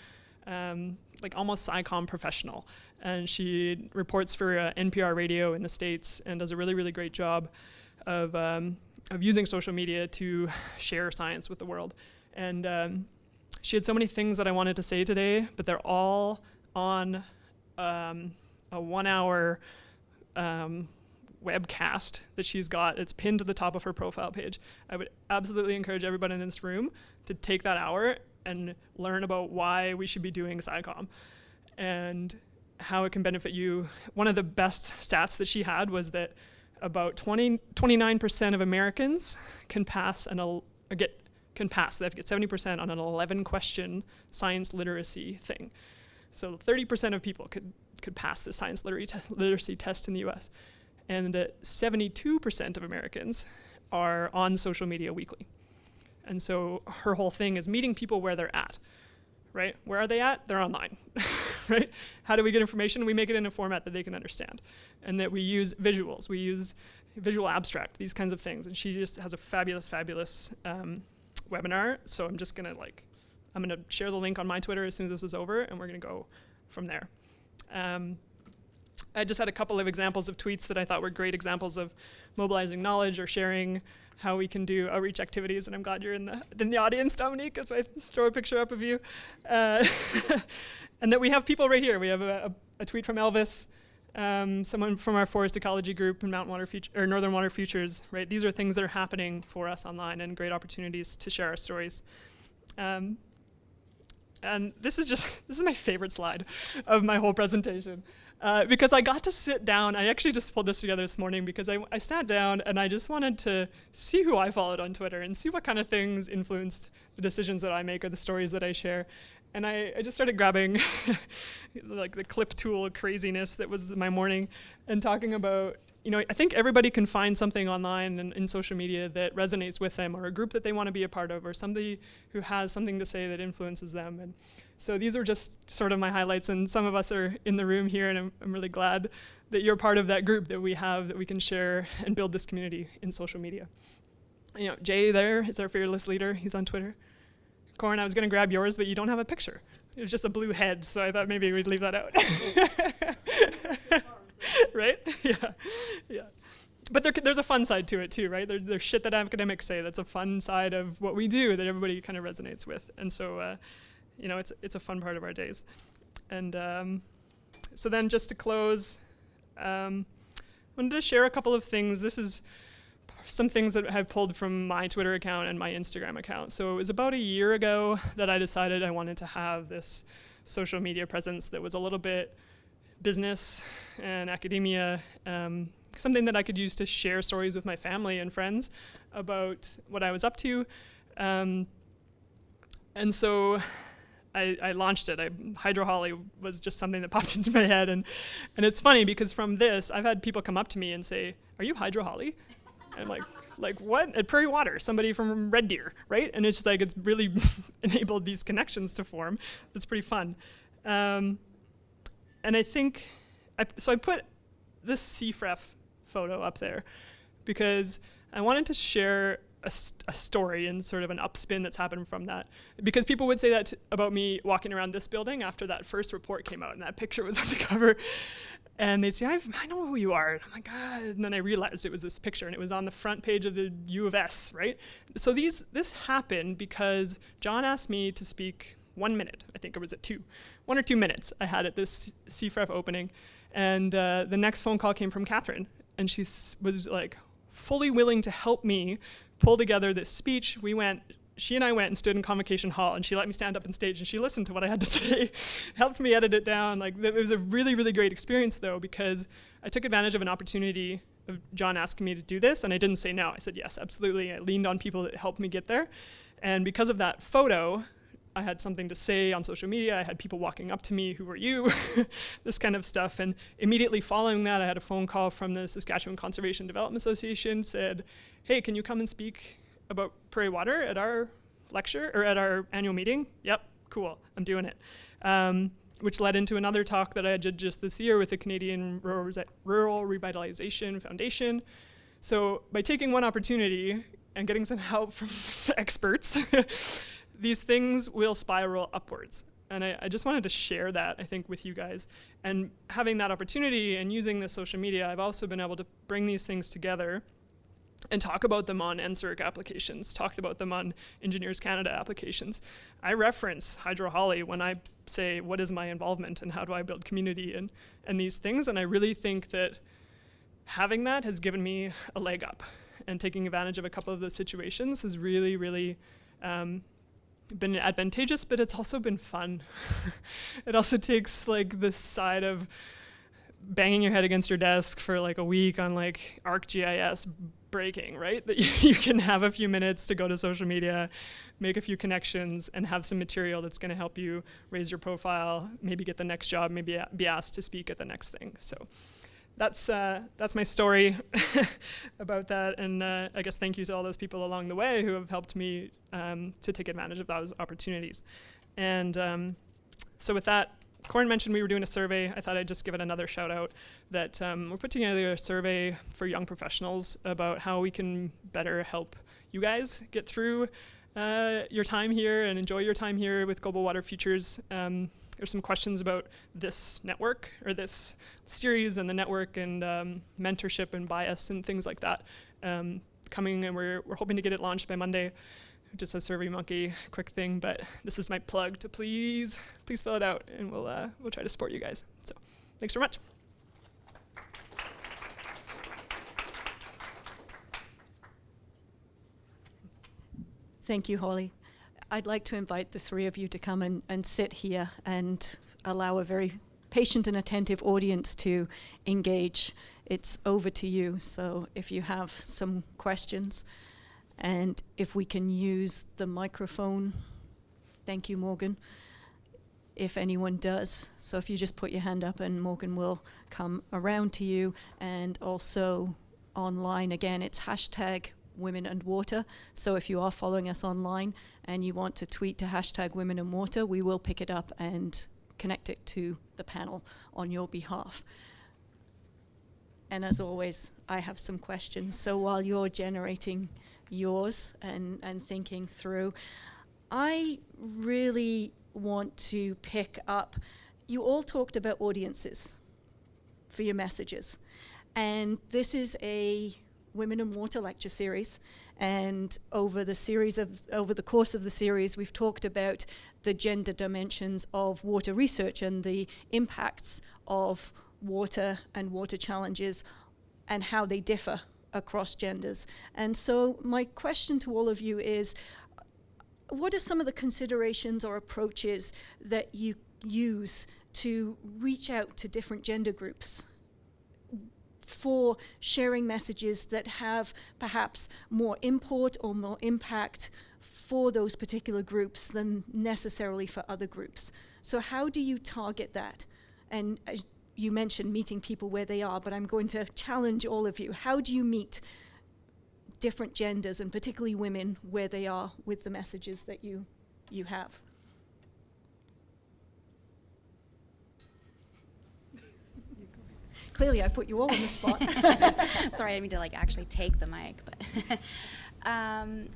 like almost SciComm professional. And she reports for NPR radio in the States and does a really, really great job of using social media to share science with the world. And she had so many things that I wanted to say today, but they're all on a 1-hour webcast that she's got. It's pinned to the top of her profile page. I would absolutely encourage everybody in this room to take that hour and learn about why we should be doing SciComm and how it can benefit you. One of the best stats that she had was that about 29% of Americans can pass they have to get 70% on an 11-question science literacy thing. So 30% of people could pass the science literacy test in the US. And 72% of Americans are on social media weekly. And so her whole thing is meeting people where they're at, right? Where are they at? They're online, right? How do we get information? We make it in a format that they can understand, and that we use visuals. We use visual abstract, these kinds of things. And she just has a fabulous, fabulous webinar. So I'm just gonna I'm gonna share the link on my Twitter as soon as this is over, and we're gonna go from there. I just had a couple of examples of tweets that I thought were great examples of mobilizing knowledge or sharing how we can do outreach activities. And I'm glad you're in the audience, Dominique, as I throw a picture up of you. And that we have people right here. We have a tweet from Elvis, someone from our forest ecology group in Northern Water Futures, right? These are things that are happening for us online and great opportunities to share our stories. And this is my favorite slide of my whole presentation. Because I got to sit down. I actually just pulled this together this morning because I sat down and I just wanted to see who I followed on Twitter and see what kind of things influenced the decisions that I make or the stories that I share. And I just started grabbing like the clip tool craziness that was my morning and talking about, I think everybody can find something online and in social media that resonates with them, or a group that they want to be a part of, or somebody who has something to say that influences them. And so these are just sort of my highlights, and some of us are in the room here, and I'm really glad that you're part of that group that we have, that we can share and build this community in social media. Jay there is our fearless leader. He's on Twitter. Corin, I was going to grab yours, but you don't have a picture. It was just a blue head, so I thought maybe we'd leave that out. Right? Yeah. But there's a fun side to it too, right? There's shit that academics say that's a fun side of what we do that everybody kind of resonates with. And so, it's a fun part of our days. And so then just to close, I wanted to share a couple of things. This is some things that I've pulled from my Twitter account and my Instagram account. So it was about a year ago that I decided I wanted to have this social media presence that was a little bit business and academia, something that I could use to share stories with my family and friends about what I was up to. And so I launched it. Hydra Holly was just something that popped into my head. And it's funny because from this, I've had people come up to me and say, "Are you Hydra Holly?" And I'm like what? At Prairie Water, somebody from Red Deer, right? And it's it's really enabled these connections to form. It's pretty fun. And I think, I put this CFREF photo up there because I wanted to share a story and sort of an upspin that's happened from that. Because people would say that about me walking around this building after that first report came out and that picture was on the cover. And they'd say, I know who you are. And I'm like, God. And then I realized it was this picture and it was on the front page of the UofS, right? So this happened because John asked me to speak 1 minute. I think it was at 1 or 2 minutes I had at this CFREF opening. And the next phone call came from Kathryn. And she was fully willing to help me pull together this speech. She and I went and stood in Convocation Hall, and she let me stand up on stage, and she listened to what I had to say, helped me edit it down. It was a really, really great experience, though, because I took advantage of an opportunity of John asking me to do this, and I didn't say no. I said yes, absolutely. I leaned on people that helped me get there. And because of that photo, I had something to say on social media. I had people walking up to me, "Who are you?" This kind of stuff. And immediately following that, I had a phone call from the Saskatchewan Conservation Development Association, said, "Hey, can you come and speak about Prairie Water at our lecture or at our annual meeting?" Yep, cool, I'm doing it. Which led into another talk that I did just this year with the Canadian Rural Revitalization Foundation. So by taking one opportunity and getting some help from experts, these things will spiral upwards. And I just wanted to share that, I think, with you guys. And having that opportunity and using the social media, I've also been able to bring these things together and talk about them on NSERC applications, talk about them on Engineers Canada applications. I reference Hydra Holly when I say, what is my involvement and how do I build community and these things. And I really think that having that has given me a leg up. And taking advantage of a couple of those situations has really, really been advantageous, but it's also been fun. It also takes this side of banging your head against your desk for a week on ArcGIS breaking, right? That you can have a few minutes to go to social media, make a few connections, and have some material that's going to help you raise your profile, maybe get the next job, maybe be asked to speak at the next thing. So that's my story about that. And I guess thank you to all those people along the way who have helped me to take advantage of those opportunities. And so with that, Corin mentioned we were doing a survey. I thought I'd just give it another shout out that we're putting together a survey for young professionals about how we can better help you guys get through your time here and enjoy your time here with Global Water Futures. There's some questions about this network or this series and the network and mentorship and bias and things like that coming, and we're hoping to get it launched by Monday. Just a SurveyMonkey quick thing, but this is my plug to please fill it out, and we'll try to support you guys. So thanks very much. Thank you, Holly. I'd like to invite the three of you to come and sit here and allow a very patient and attentive audience to engage. It's over to you, so if you have some questions, and if we can use the microphone. Thank you, Morgan. If anyone does. So if you just put your hand up and Morgan will come around to you. And also online, again, it's #WomenAndWater. So if you are following us online and you want to tweet to #WomenAndWater, we will pick it up and connect it to the panel on your behalf. And as always, I have some questions. So while you're generating yours and thinking through, I really want to pick up, you all talked about audiences for your messages, and this is a Women in Water lecture series, and over the course of the series we've talked about the gender dimensions of water research and the impacts of water and water challenges and how they differ across genders. And so my question to all of you is, what are some of the considerations or approaches that you use to reach out to different gender groups for sharing messages that have perhaps more import or more impact for those particular groups than necessarily for other groups? So how do you target that? And you mentioned meeting people where they are, but I'm going to challenge all of you. How do you meet different genders, and particularly women, where they are with the messages that you have? Clearly, I put you all on the spot. Sorry, I didn't mean to actually take the mic, but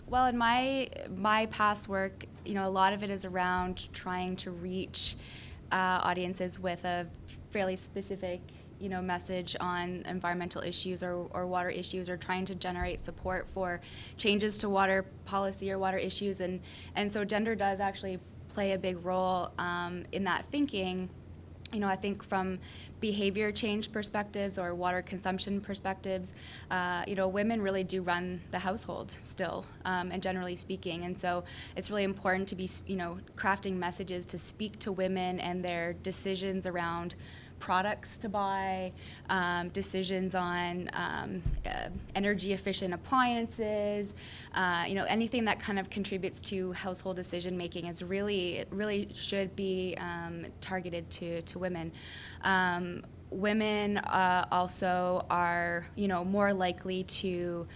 well, in my past work, a lot of it is around trying to reach audiences with a fairly specific message on environmental issues or water issues, or trying to generate support for changes to water policy or water issues, and so gender does actually play a big role in that thinking. I think from behavior change perspectives or water consumption perspectives, women really do run the household still, and generally speaking. And so it's really important to be, crafting messages to speak to women and their decisions around products to buy, decisions on energy efficient appliances, anything that kind of contributes to household decision making is really should be targeted to women. Women also are more likely to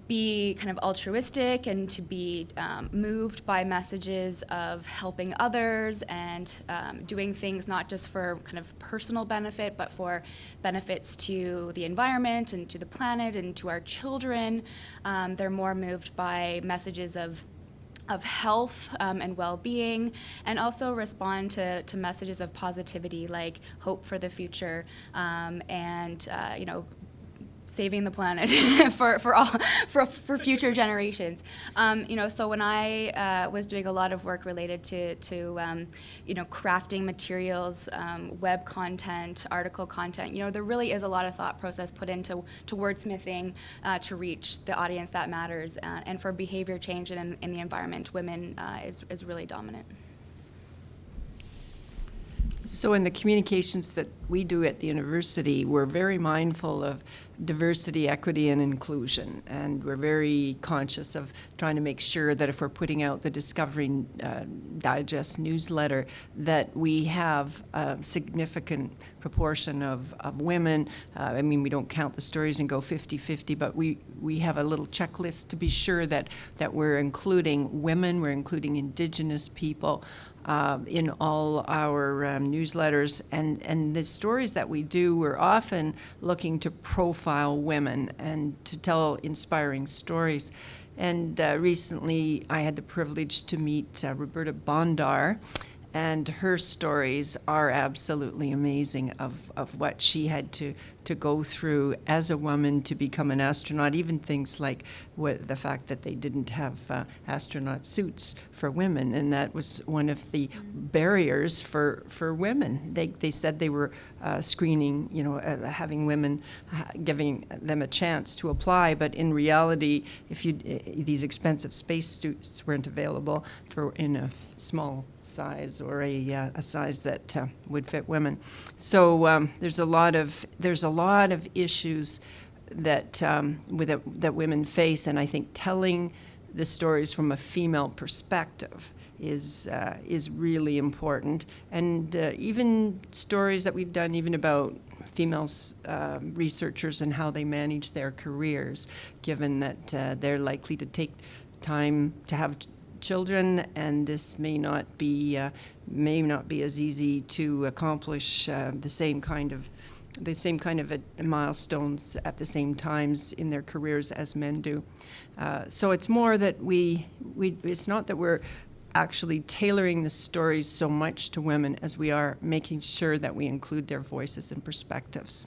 be kind of altruistic and to be moved by messages of helping others and doing things not just for kind of personal benefit, but for benefits to the environment and to the planet and to our children. They're more moved by messages of health and well-being, and also respond to messages of positivity, like hope for the future, and saving the planet for future generations. So when I was doing a lot of work related to crafting materials, web content, article content, there really is a lot of thought process put into wordsmithing to reach the audience that matters. And for behavior change in the environment, women is really dominant. So in the communications that we do at the university, we're very mindful of diversity, equity, and inclusion. And we're very conscious of trying to make sure that if we're putting out the Discovery Digest newsletter, that we have a significant proportion of women. I mean, we don't count the stories and go 50-50, but we have a little checklist to be sure that we're including women, we're including Indigenous people, in all our newsletters, and the stories that we do, we're often looking to profile women and to tell inspiring stories. And recently I had the privilege to meet Roberta Bondar, and her stories are absolutely amazing of what she had to go through as a woman to become an astronaut, even things like the fact that they didn't have astronaut suits for women, and that was one of the barriers for women. They said they were screening, having women, giving them a chance to apply, but in reality, if these expensive space suits weren't available in a small size or a size that would fit women. So there's a lot of issues that that women face, and I think telling the stories from a female perspective is really important. And even stories that we've done even about female researchers and how they manage their careers, given that they're likely to take time to have children, and this may not be as easy to accomplish the same kind of milestones at the same times in their careers as men do. So it's more that it's not that we're actually tailoring the stories so much to women as we are making sure that we include their voices and perspectives.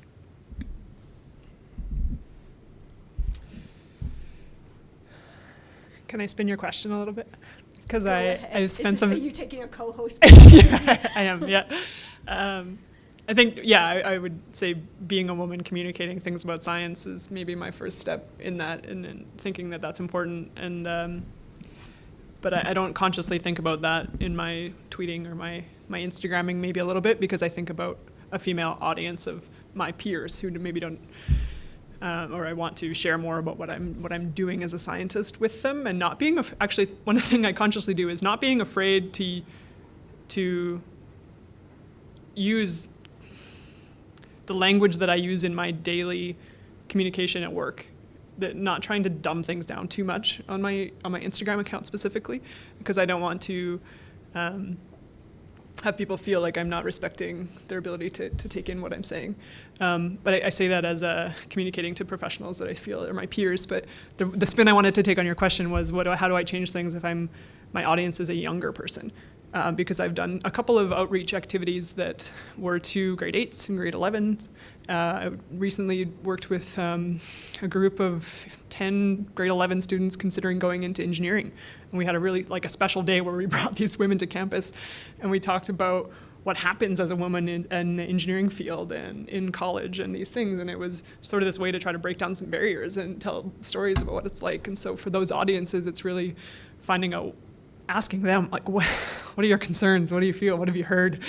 Can I spin your question a little bit? Because I spent some. Are you taking a co-host? Yeah, I am. Yeah. I think, I would say being a woman communicating things about science is maybe my first step in that, and thinking that that's important. And but I don't consciously think about that in my tweeting or my Instagramming, maybe a little bit, because I think about a female audience of my peers who maybe don't. Or I want to share more about what I'm doing as a scientist with them, and not being actually one thing I consciously do is not being afraid to use the language that I use in my daily communication at work, that not trying to dumb things down too much on my Instagram account specifically, because I don't want to have people feel like I'm not respecting their ability to take in what I'm saying. But I say that as communicating to professionals that I feel are my peers. But the spin I wanted to take on your question was, how do I change things if my audience is a younger person? Because I've done a couple of outreach activities that were to grade 8s and grade 11s. I recently worked with a group of 10 grade 11 students considering going into engineering. And we had a special day where we brought these women to campus, and we talked about what happens as a woman in the engineering field and in college and these things. And it was sort of this way to try to break down some barriers and tell stories about what it's like. And so for those audiences, it's really asking them, like, what are your concerns? What do you feel? What have you heard?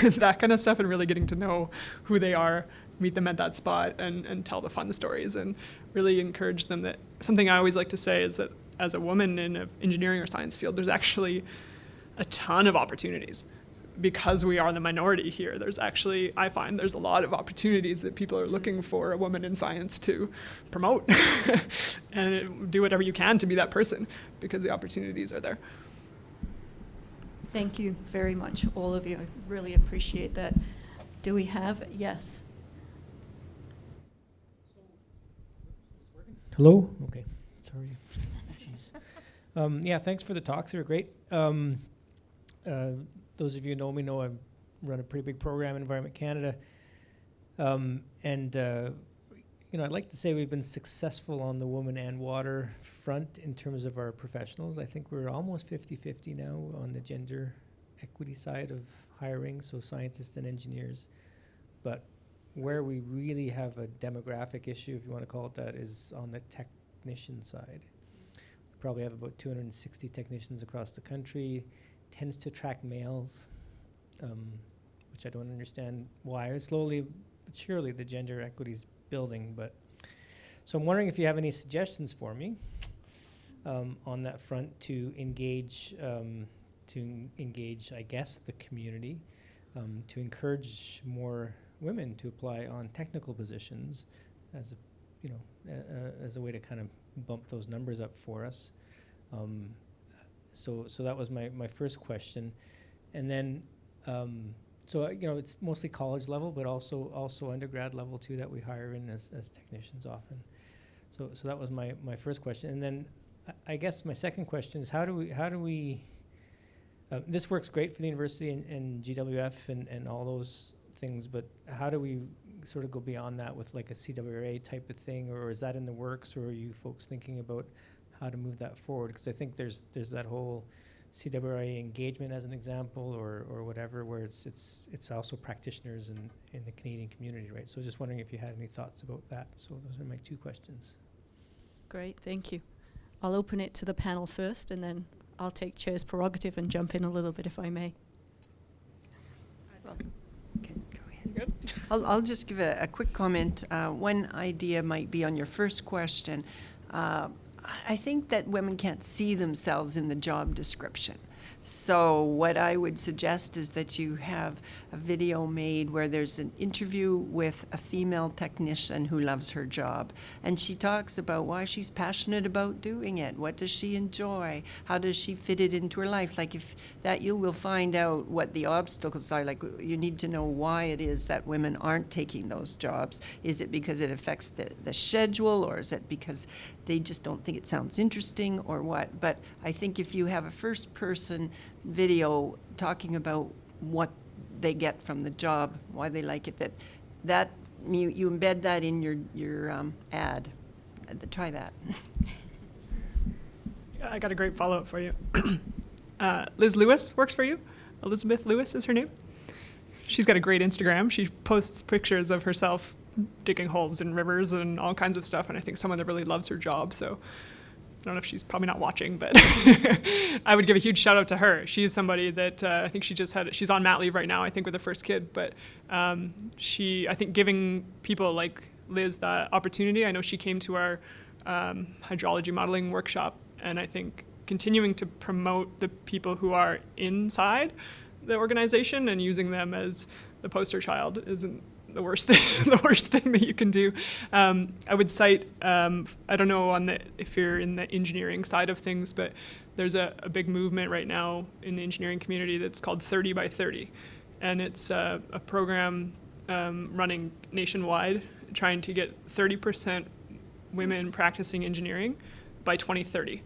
That kind of stuff, and really getting to know who they are, meet them at that spot, and tell the fun stories, and really encourage them. That something I always like to say is that as a woman in an engineering or science field, there's actually a ton of opportunities. Because we are the minority here, I find there's a lot of opportunities that people are looking for a woman in science to promote and do whatever you can to be that person, because the opportunities are there. Thank you very much, all of you. I really appreciate that. Do we have? Yes. Hello? Okay. Sorry. Jeez. Thanks for the talks. They were great. Those of you who know me know I run a pretty big program in Environment Canada. I'd like to say we've been successful on the woman and water front in terms of our professionals. I think we're almost 50-50 now on the gender equity side of hiring, so scientists and engineers. But where we really have a demographic issue, if you want to call it that, is on the technician side. We probably have about 260 technicians across the country. Tends to attract males, which I don't understand why. Slowly, but surely the gender equity is building. But so I'm wondering if you have any suggestions for me on that front to engage, I guess, the community, to encourage more women to apply on technical positions as a, as a way to kind of bump those numbers up for us. So that was my first question. And then, it's mostly college level, but also undergrad level too that we hire in as technicians often. So that was my first question. And then I guess my second question is how do we this works great for the university and GWF and all those things, but how do we sort of go beyond that with like a CWRA type of thing, or is that in the works, or are you folks thinking about how to move that forward? Because I think there's that whole CWRA engagement as an example, or whatever, where it's also practitioners in the Canadian community, right? So just wondering if you had any thoughts about that. So those are my two questions. Great, thank you. I'll open it to the panel first, and then I'll take chair's prerogative and jump in a little bit if I may. Well, okay, go ahead. Good. I'll just give a quick comment. One idea might be on your first question. I think that women can't see themselves in the job description. So what I would suggest is that you have a video made where there's an interview with a female technician who loves her job. And she talks about why she's passionate about doing it. What does she enjoy? How does she fit it into her life? Like if that, you will find out what the obstacles are. Like you need to know why it is that women aren't taking those jobs. Is it because it affects the schedule, or is it because they just don't think it sounds interesting, or what? But I think if you have a first person video talking about what they get from the job, why they like it, that you embed that in your ad. Try that. Yeah, I got a great follow-up for you. Liz Lewis works for you. Elizabeth Lewis is her name. She's got a great Instagram. She posts pictures of herself digging holes in rivers and all kinds of stuff, and I think someone that really loves her job. So I don't know if she's probably not watching, but I would give a huge shout out to her. She's somebody that I think she's on mat leave right now, I think, with her first kid, but I think giving people like Liz that opportunity. I know she came to our hydrology modeling workshop, and I think continuing to promote the people who are inside the organization and using them as the poster child isn't the worst thing that you can do. I would cite, I don't know if you're in the engineering side of things, but there's a big movement right now in the engineering community that's called 30 by 30. And it's a program running nationwide trying to get 30% women practicing engineering by 2030.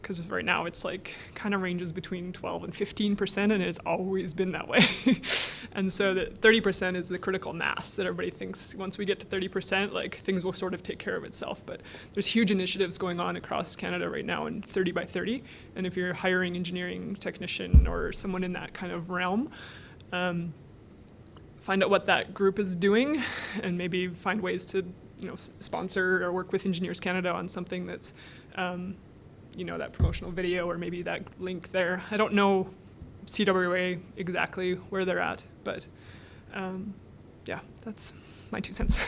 Because right now it's like kind of ranges between 12 and 15%, and it's always been that way. And so that 30% is the critical mass that everybody thinks once we get to 30%, like things will sort of take care of itself. But there's huge initiatives going on across Canada right now in 30 by 30. And if you're hiring engineering technician or someone in that kind of realm, find out what that group is doing, and maybe find ways to, sponsor or work with Engineers Canada on something that's that promotional video, or maybe that link there. I don't know CWA exactly where they're at, but that's my 2 cents.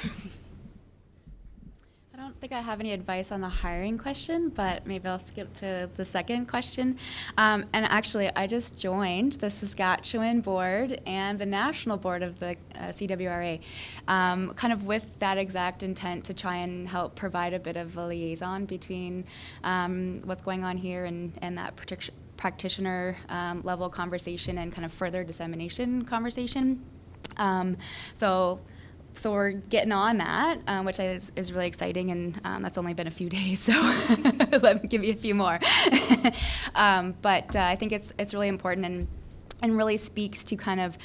I don't think I have any advice on the hiring question, but maybe I'll skip to the second question. And actually, I just joined the Saskatchewan board and the national board of the CWRA, kind of with that exact intent to try and help provide a bit of a liaison between what's going on here and that practitioner level conversation and kind of further dissemination conversation. So we're getting on that, which is really exciting, and that's only been a few days, so let me give you a few more. But I think it's really important and really speaks to kind of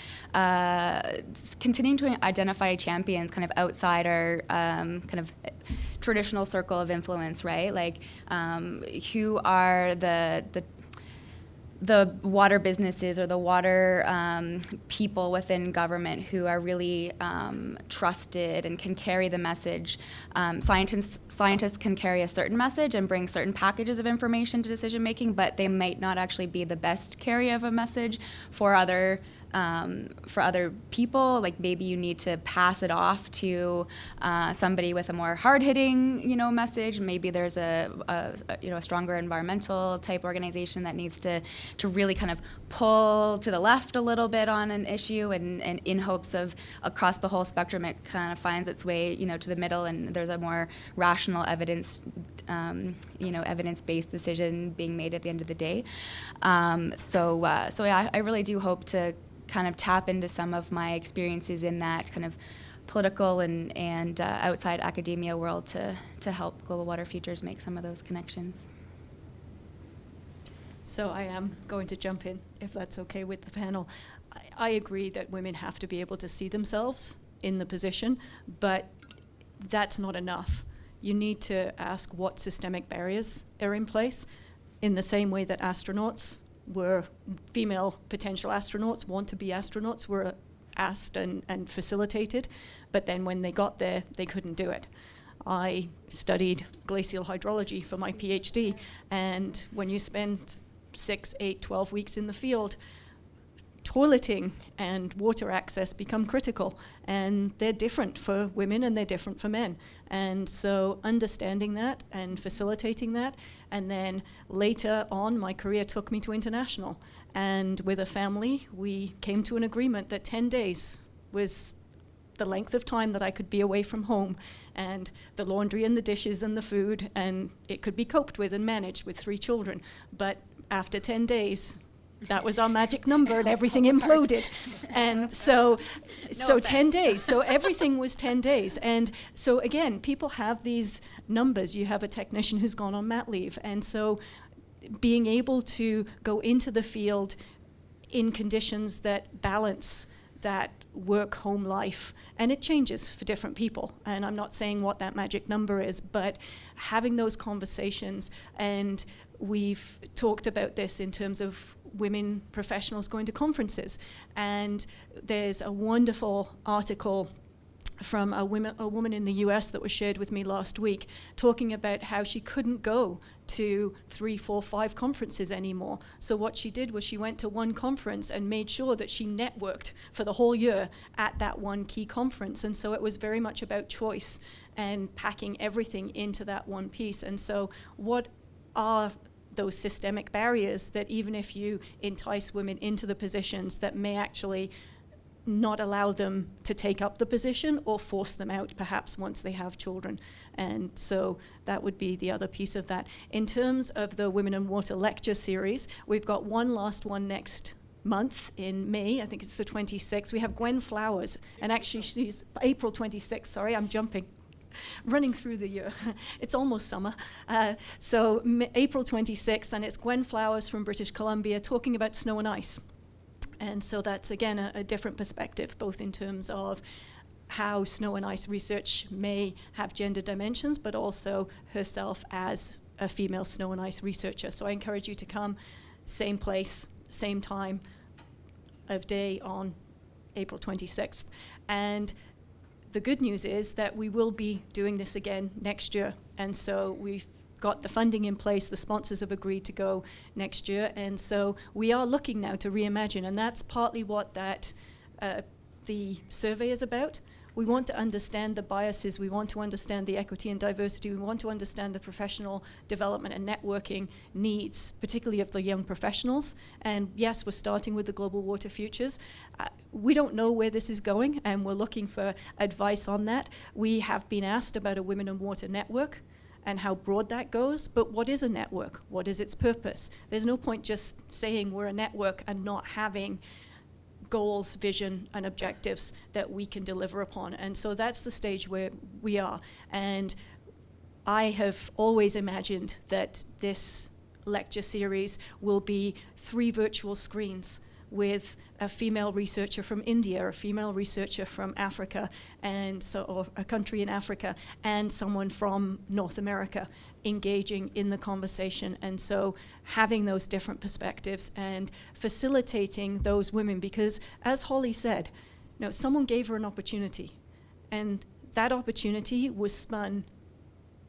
continuing to identify champions kind of outside our kind of traditional circle of influence, right? Like who are the water businesses or the water people within government who are really trusted and can carry the message. Scientists can carry a certain message and bring certain packages of information to decision making, but they might not actually be the best carrier of a message for other for other people. Like maybe you need to pass it off to somebody with a more hard-hitting, message. Maybe there's a stronger environmental type organization that needs to really kind of pull to the left a little bit on an issue, and in hopes of across the whole spectrum it kind of finds its way, to the middle, and there's a more rational evidence-based decision being made at the end of the day. So I really do hope to kind of tap into some of my experiences in that kind of political and outside academia world to help Global Water Futures make some of those connections. So I am going to jump in, if that's okay with the panel. I agree that women have to be able to see themselves in the position, but that's not enough. You need to ask what systemic barriers are in place, in the same way that astronauts were, female potential astronauts want to be astronauts, were asked and facilitated, but then when they got there, they couldn't do it. I studied glacial hydrology for my PhD, and when you spend 6, 8, 12 weeks in the field, toileting and water access become critical, and they're different for women and they're different for men. And so understanding that and facilitating that, and then later on my career took me to international, and with a family we came to an agreement that 10 days was the length of time that I could be away from home, and the laundry and the dishes and the food, and it could be coped with and managed with 3 children. But after 10 days, that was our magic number, and everything imploded. And so 10 days. So everything was 10 days. And so again, people have these numbers. You have a technician who's gone on mat leave. And so being able to go into the field in conditions that balance that work-home life, and it changes for different people. And I'm not saying what that magic number is, but having those conversations, and we've talked about this in terms of women professionals going to conferences. And there's a wonderful article from a woman in the US that was shared with me last week, talking about how she couldn't go to 3, 4, 5 conferences anymore. So what she did was she went to one conference and made sure that she networked for the whole year at that one key conference. And so it was very much about choice and packing everything into that one piece. And so what are those systemic barriers that even if you entice women into the positions that may actually not allow them to take up the position or force them out perhaps once they have children? And so that would be the other piece of that. In terms of the Women in Water lecture series, we've got one last one next month in May. I think it's the 26th. We have Gwen Flowers, and actually she's April 26th. Sorry, I'm jumping. Running through the year. It's almost summer. So April 26th, and it's Gwen Flowers from British Columbia talking about snow and ice. And so that's, again, a different perspective, both in terms of how snow and ice research may have gender dimensions, but also herself as a female snow and ice researcher. So I encourage you to come, same place, same time of day on April 26th. And the good news is that we will be doing this again next year. And so we've got the funding in place, the sponsors have agreed to go next year. And so we are looking now to reimagine, and that's partly what the survey is about. We want to understand the biases, we want to understand the equity and diversity, we want to understand the professional development and networking needs, particularly of the young professionals. And yes, we're starting with the Global Water Futures. We don't know where this is going, and we're looking for advice on that. We have been asked about a Women in Water network and how broad that goes, but what is a network? What is its purpose? There's no point just saying we're a network and not having goals, vision, and objectives that we can deliver upon. And so that's the stage where we are. And I have always imagined that this lecture series will be 3 virtual screens with a female researcher from India, a female researcher from Africa, and so, or a country in Africa, and someone from North America engaging in the conversation. And so having those different perspectives and facilitating those women, because as Holly said, someone gave her an opportunity, and that opportunity was spun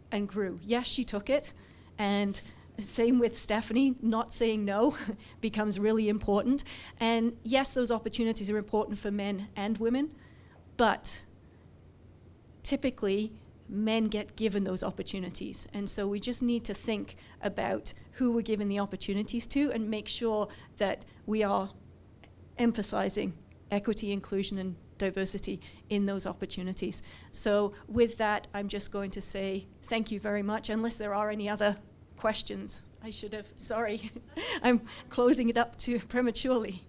and grew. Yes, she took it, and Same with Stephanie, not saying no becomes really important. And yes, those opportunities are important for men and women, but typically men get given those opportunities. And so we just need to think about who we're giving the opportunities to and make sure that we are emphasizing equity, inclusion, and diversity in those opportunities. So with that, I'm just going to say thank you very much, unless there are any other questions. I should have, sorry. I'm closing it up too prematurely.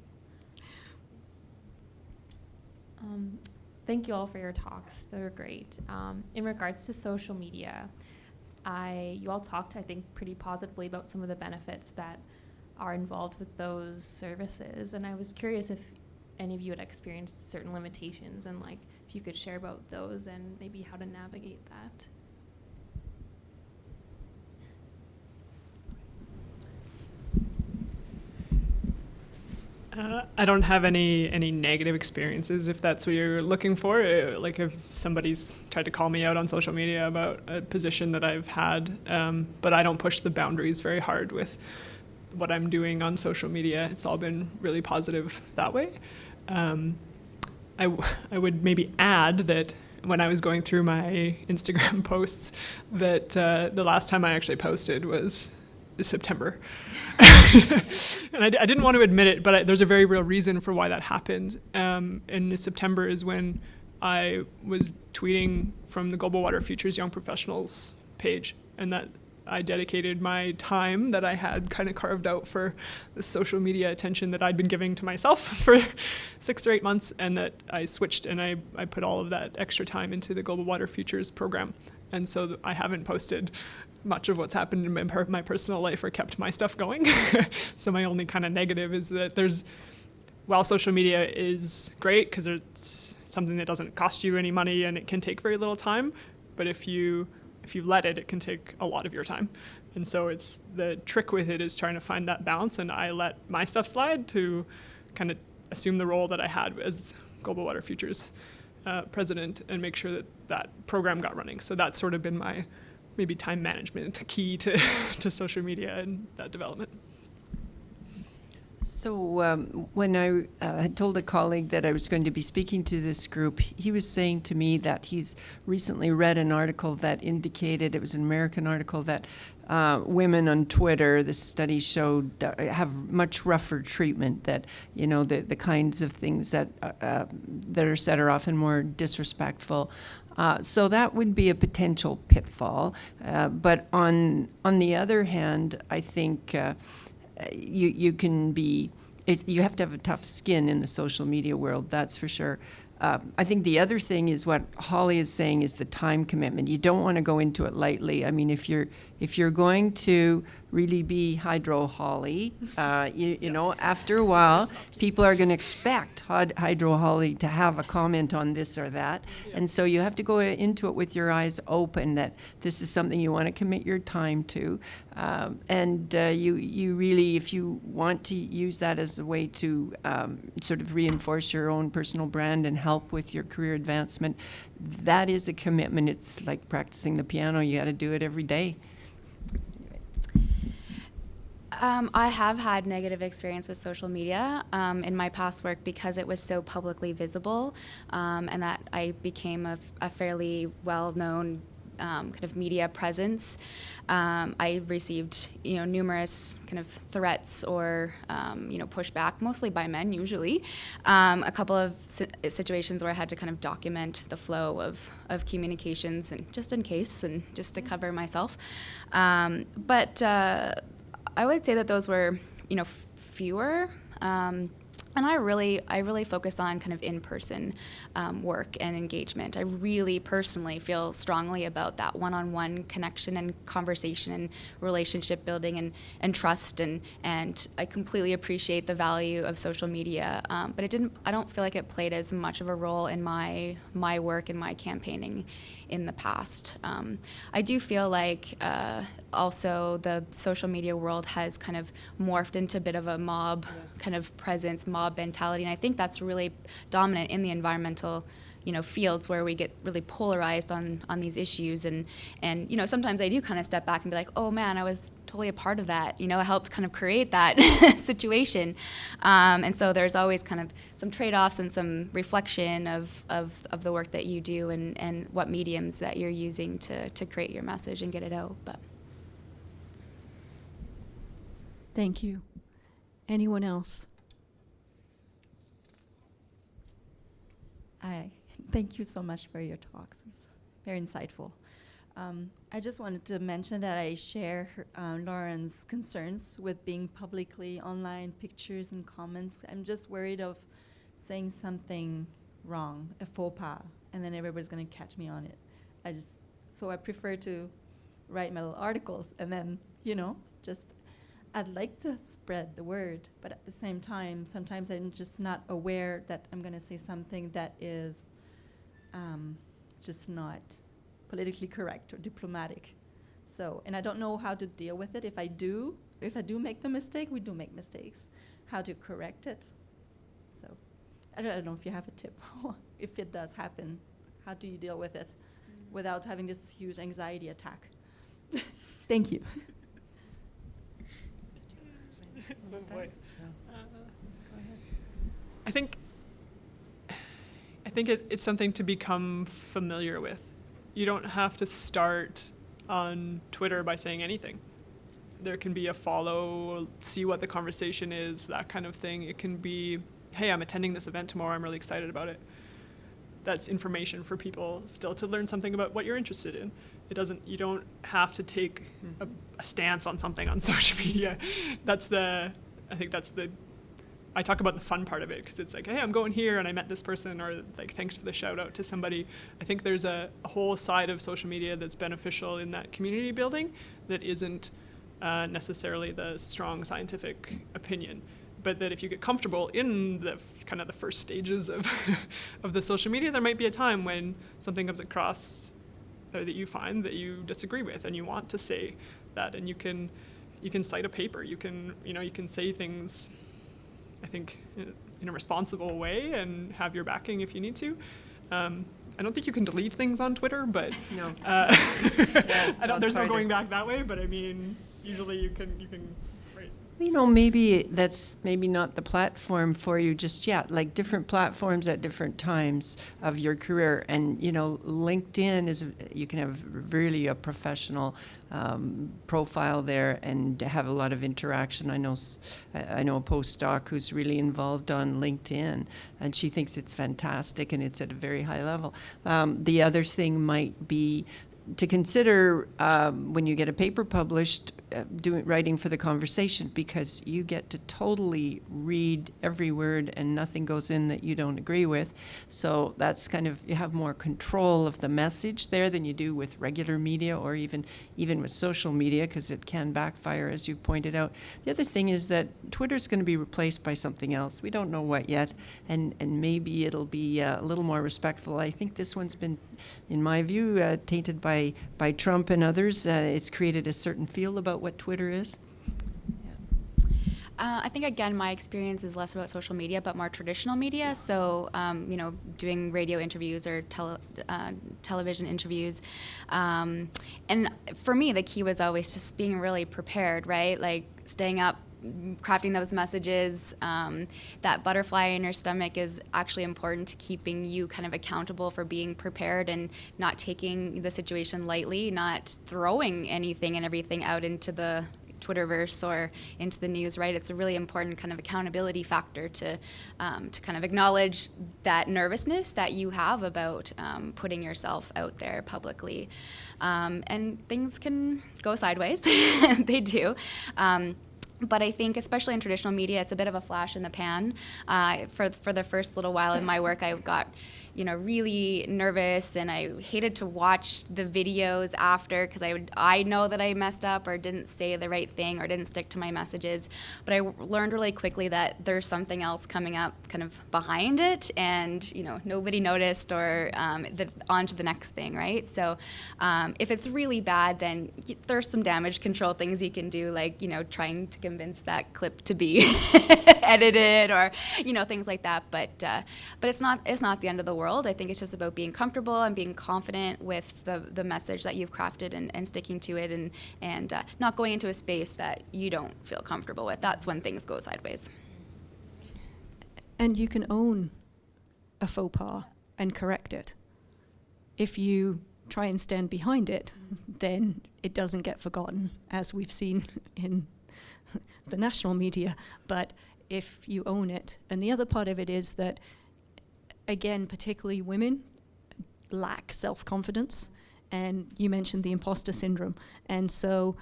Thank you all for your talks. They were great. In regards to social media, you all talked, I think, pretty positively about some of the benefits that are involved with those services. And I was curious if any of you had experienced certain limitations, and like if you could share about those and maybe how to navigate that. I don't have any negative experiences, if that's what you're looking for. Like if somebody's tried to call me out on social media about a position that I've had, but I don't push the boundaries very hard with what I'm doing on social media. It's all been really positive that way. I would maybe add that when I was going through my Instagram posts, that the last time I actually posted was September. And I didn't want to admit it, but there's a very real reason for why that happened. In September is when I was tweeting from the Global Water Futures Young Professionals page, and that I dedicated my time that I had kind of carved out for the social media attention that I'd been giving to myself for 6 or 8 months, and that I switched and I put all of that extra time into the Global Water Futures program. And so I haven't posted much of what's happened in my personal life or kept my stuff going. So my only kind of negative is that while social media is great because it's something that doesn't cost you any money and it can take very little time, but if you let it can take a lot of your time. And so it's the trick with it is trying to find that balance, and I let my stuff slide to kind of assume the role that I had as Global Water Futures president and make sure that program got running. So that's sort of been my maybe time management key to social media and that development. So when I had told a colleague that I was going to be speaking to this group, he was saying to me that he's recently read an article that indicated, it was an American article, that women on Twitter, this study showed, have much rougher treatment, that, you know, the kinds of things that are said are often more disrespectful. So that would be a potential pitfall. But on the other hand, I think you can be, you have to have a tough skin in the social media world, that's for sure. I think the other thing is what Holly is saying is the time commitment. You don't want to go into it lightly. I mean, if you're going to really be Hydra Holly, you know, after a while, people are going to expect Hydra Holly to have a comment on this or that. And so you have to go into it with your eyes open that this is something you want to commit your time to. You really, if you want to use that as a way to sort of reinforce your own personal brand and help with your career advancement, that is a commitment. It's like practicing the piano. You got to do it every day. I have had negative experience with social media in my past work because it was so publicly visible, and that I became a fairly well-known kind of media presence. I received, you know, numerous kind of threats or, you know, pushback, mostly by men usually. A couple of situations where I had to kind of document the flow of communications, and just in case, and just to cover myself. But I would say that those were, you know, fewer. And I really focus on kind of in-person work and engagement. I really personally feel strongly about that one-on-one connection and conversation and relationship building and trust, and I completely appreciate the value of social media. But I don't feel like it played as much of a role in my work and my campaigning in the past. I do feel like also the social media world has kind of morphed into a bit of a mob kind of presence, mob mentality, and I think that's really dominant in the environmental fields where we get really polarized on these issues, and sometimes I do kind of step back and be like, oh man, I was totally a part of that. It helped kind of create that situation, and so there's always kind of some trade-offs and some reflection of the work that you do and what mediums that you're using to create your message and get it out. But Thank you. Anyone else? Hi. Thank you so much for your talks. It was very insightful. I just wanted to mention that I share Lauren's concerns with being publicly online, pictures and comments. I'm just worried of saying something wrong, a faux pas, and then everybody's going to catch me on it. So I prefer to write my little articles and then, I'd like to spread the word, but at the same time, sometimes I'm just not aware that I'm going to say something that is just not politically correct or diplomatic. So, and I don't know how to deal with it. If I do make the mistake, we do make mistakes. How to correct it. So, I don't know if you have a tip. If it does happen, how do you deal with it without having this huge anxiety attack? Thank you. Oh boy. I think it's something to become familiar with. You don't have to start on Twitter by saying anything. There can be a follow, see what the conversation is, that kind of thing. It can be, hey, I'm attending this event tomorrow, I'm really excited about it. That's information for people still to learn something about what you're interested in. You don't have to take a stance on something on social media. I talk about the fun part of it, because it's like, hey, I'm going here and I met this person, or like, thanks for the shout out to somebody. I think there's a whole side of social media that's beneficial in that community building that isn't necessarily the strong scientific opinion. But that if you get comfortable in the kind of the first stages of of the social media, there might be a time when something comes across that you find that you disagree with, and you want to say that, and you can cite a paper, you can say things, I think, in a responsible way and have your backing if you need to. I don't think you can delete things on Twitter, but No. There's no going back that way. But I mean, usually you can. Right. Maybe that's not the platform for you just yet. Like different platforms at different times of your career, and LinkedIn you can have really a professional profile there and have a lot of interaction. I know a postdoc who's really involved on LinkedIn, and she thinks it's fantastic and it's at a very high level. The other thing might be to consider when you get a paper published, writing for the conversation, because you get to totally read every word and nothing goes in that you don't agree with. So that's you have more control of the message there than you do with regular media, or even with social media, because it can backfire, as you've pointed out. The other thing is that Twitter's going to be replaced by something else. We don't know what yet, and maybe it'll be a little more respectful. I think this one's been, in my view, tainted by Trump and others. It's created a certain feel about what Twitter is. I think, again, my experience is less about social media, but more traditional media. So, doing radio interviews or television interviews. And for me, the key was always just being really prepared, right? Like staying up, crafting those messages. That butterfly in your stomach is actually important to keeping you kind of accountable for being prepared and not taking the situation lightly, not throwing anything and everything out into the Twitterverse or into the news, right? It's a really important kind of accountability factor to kind of acknowledge that nervousness that you have about putting yourself out there publicly. And things can go sideways. They do. But I think, especially in traditional media, it's a bit of a flash in the pan. For the first little while in my work, I got really nervous, and I hated to watch the videos after, because I know that I messed up or didn't say the right thing or didn't stick to my messages. But I learned really quickly that there's something else coming up kind of behind it, and nobody noticed, or on to the next thing, right? So if it's really bad, then there's some damage control things you can do, like trying to convince that clip to be edited, or things like that. But it's not the end of the world. world. I think it's just about being comfortable and being confident with the message that you've crafted and sticking to it, and not going into a space that you don't feel comfortable with. That's when things go sideways. And you can own a faux pas and correct it. If you try and stand behind it, then it doesn't get forgotten, as we've seen in the national media. But if you own it, and the other part of it is that, again, particularly women lack self-confidence, and you mentioned the imposter syndrome. And so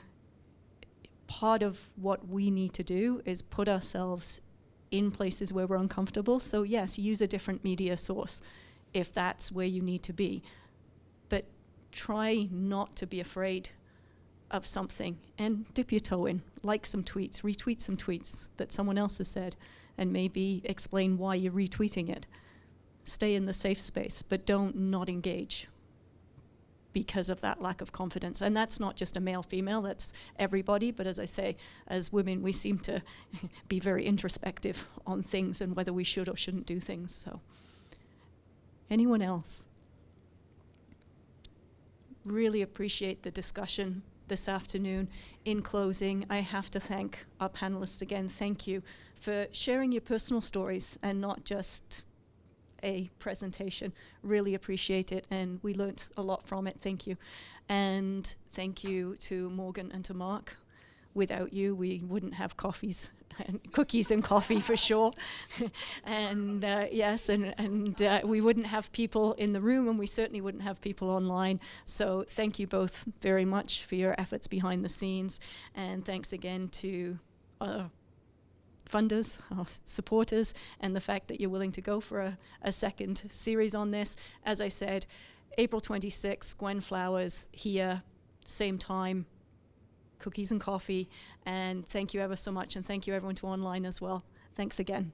part of what we need to do is put ourselves in places where we're uncomfortable. So yes, use a different media source if that's where you need to be. But try not to be afraid of something and dip your toe in, like some tweets, retweet some tweets that someone else has said, and maybe explain why you're retweeting it. Stay in the safe space, but don't not engage because of that lack of confidence. And that's not just a male, female, that's everybody. But as I say, as women, we seem to be very introspective on things and whether we should or shouldn't do things. So, anyone else? Really appreciate the discussion this afternoon. In closing, I have to thank our panelists again. Thank you for sharing your personal stories and not just a presentation. Really appreciate it, and we learnt a lot from it. Thank you. And thank you to Morgan and to Mark. Without you, we wouldn't have coffees and cookies and coffee for sure. And yes, and we wouldn't have people in the room, and we certainly wouldn't have people online. So thank you both very much for your efforts behind the scenes. And thanks again to funders, our supporters, and the fact that you're willing to go for a second series on this. As I said, April 26th, Gwen Flowers here, same time, cookies and coffee. And thank you ever so much, and thank you everyone to online as well. Thanks again.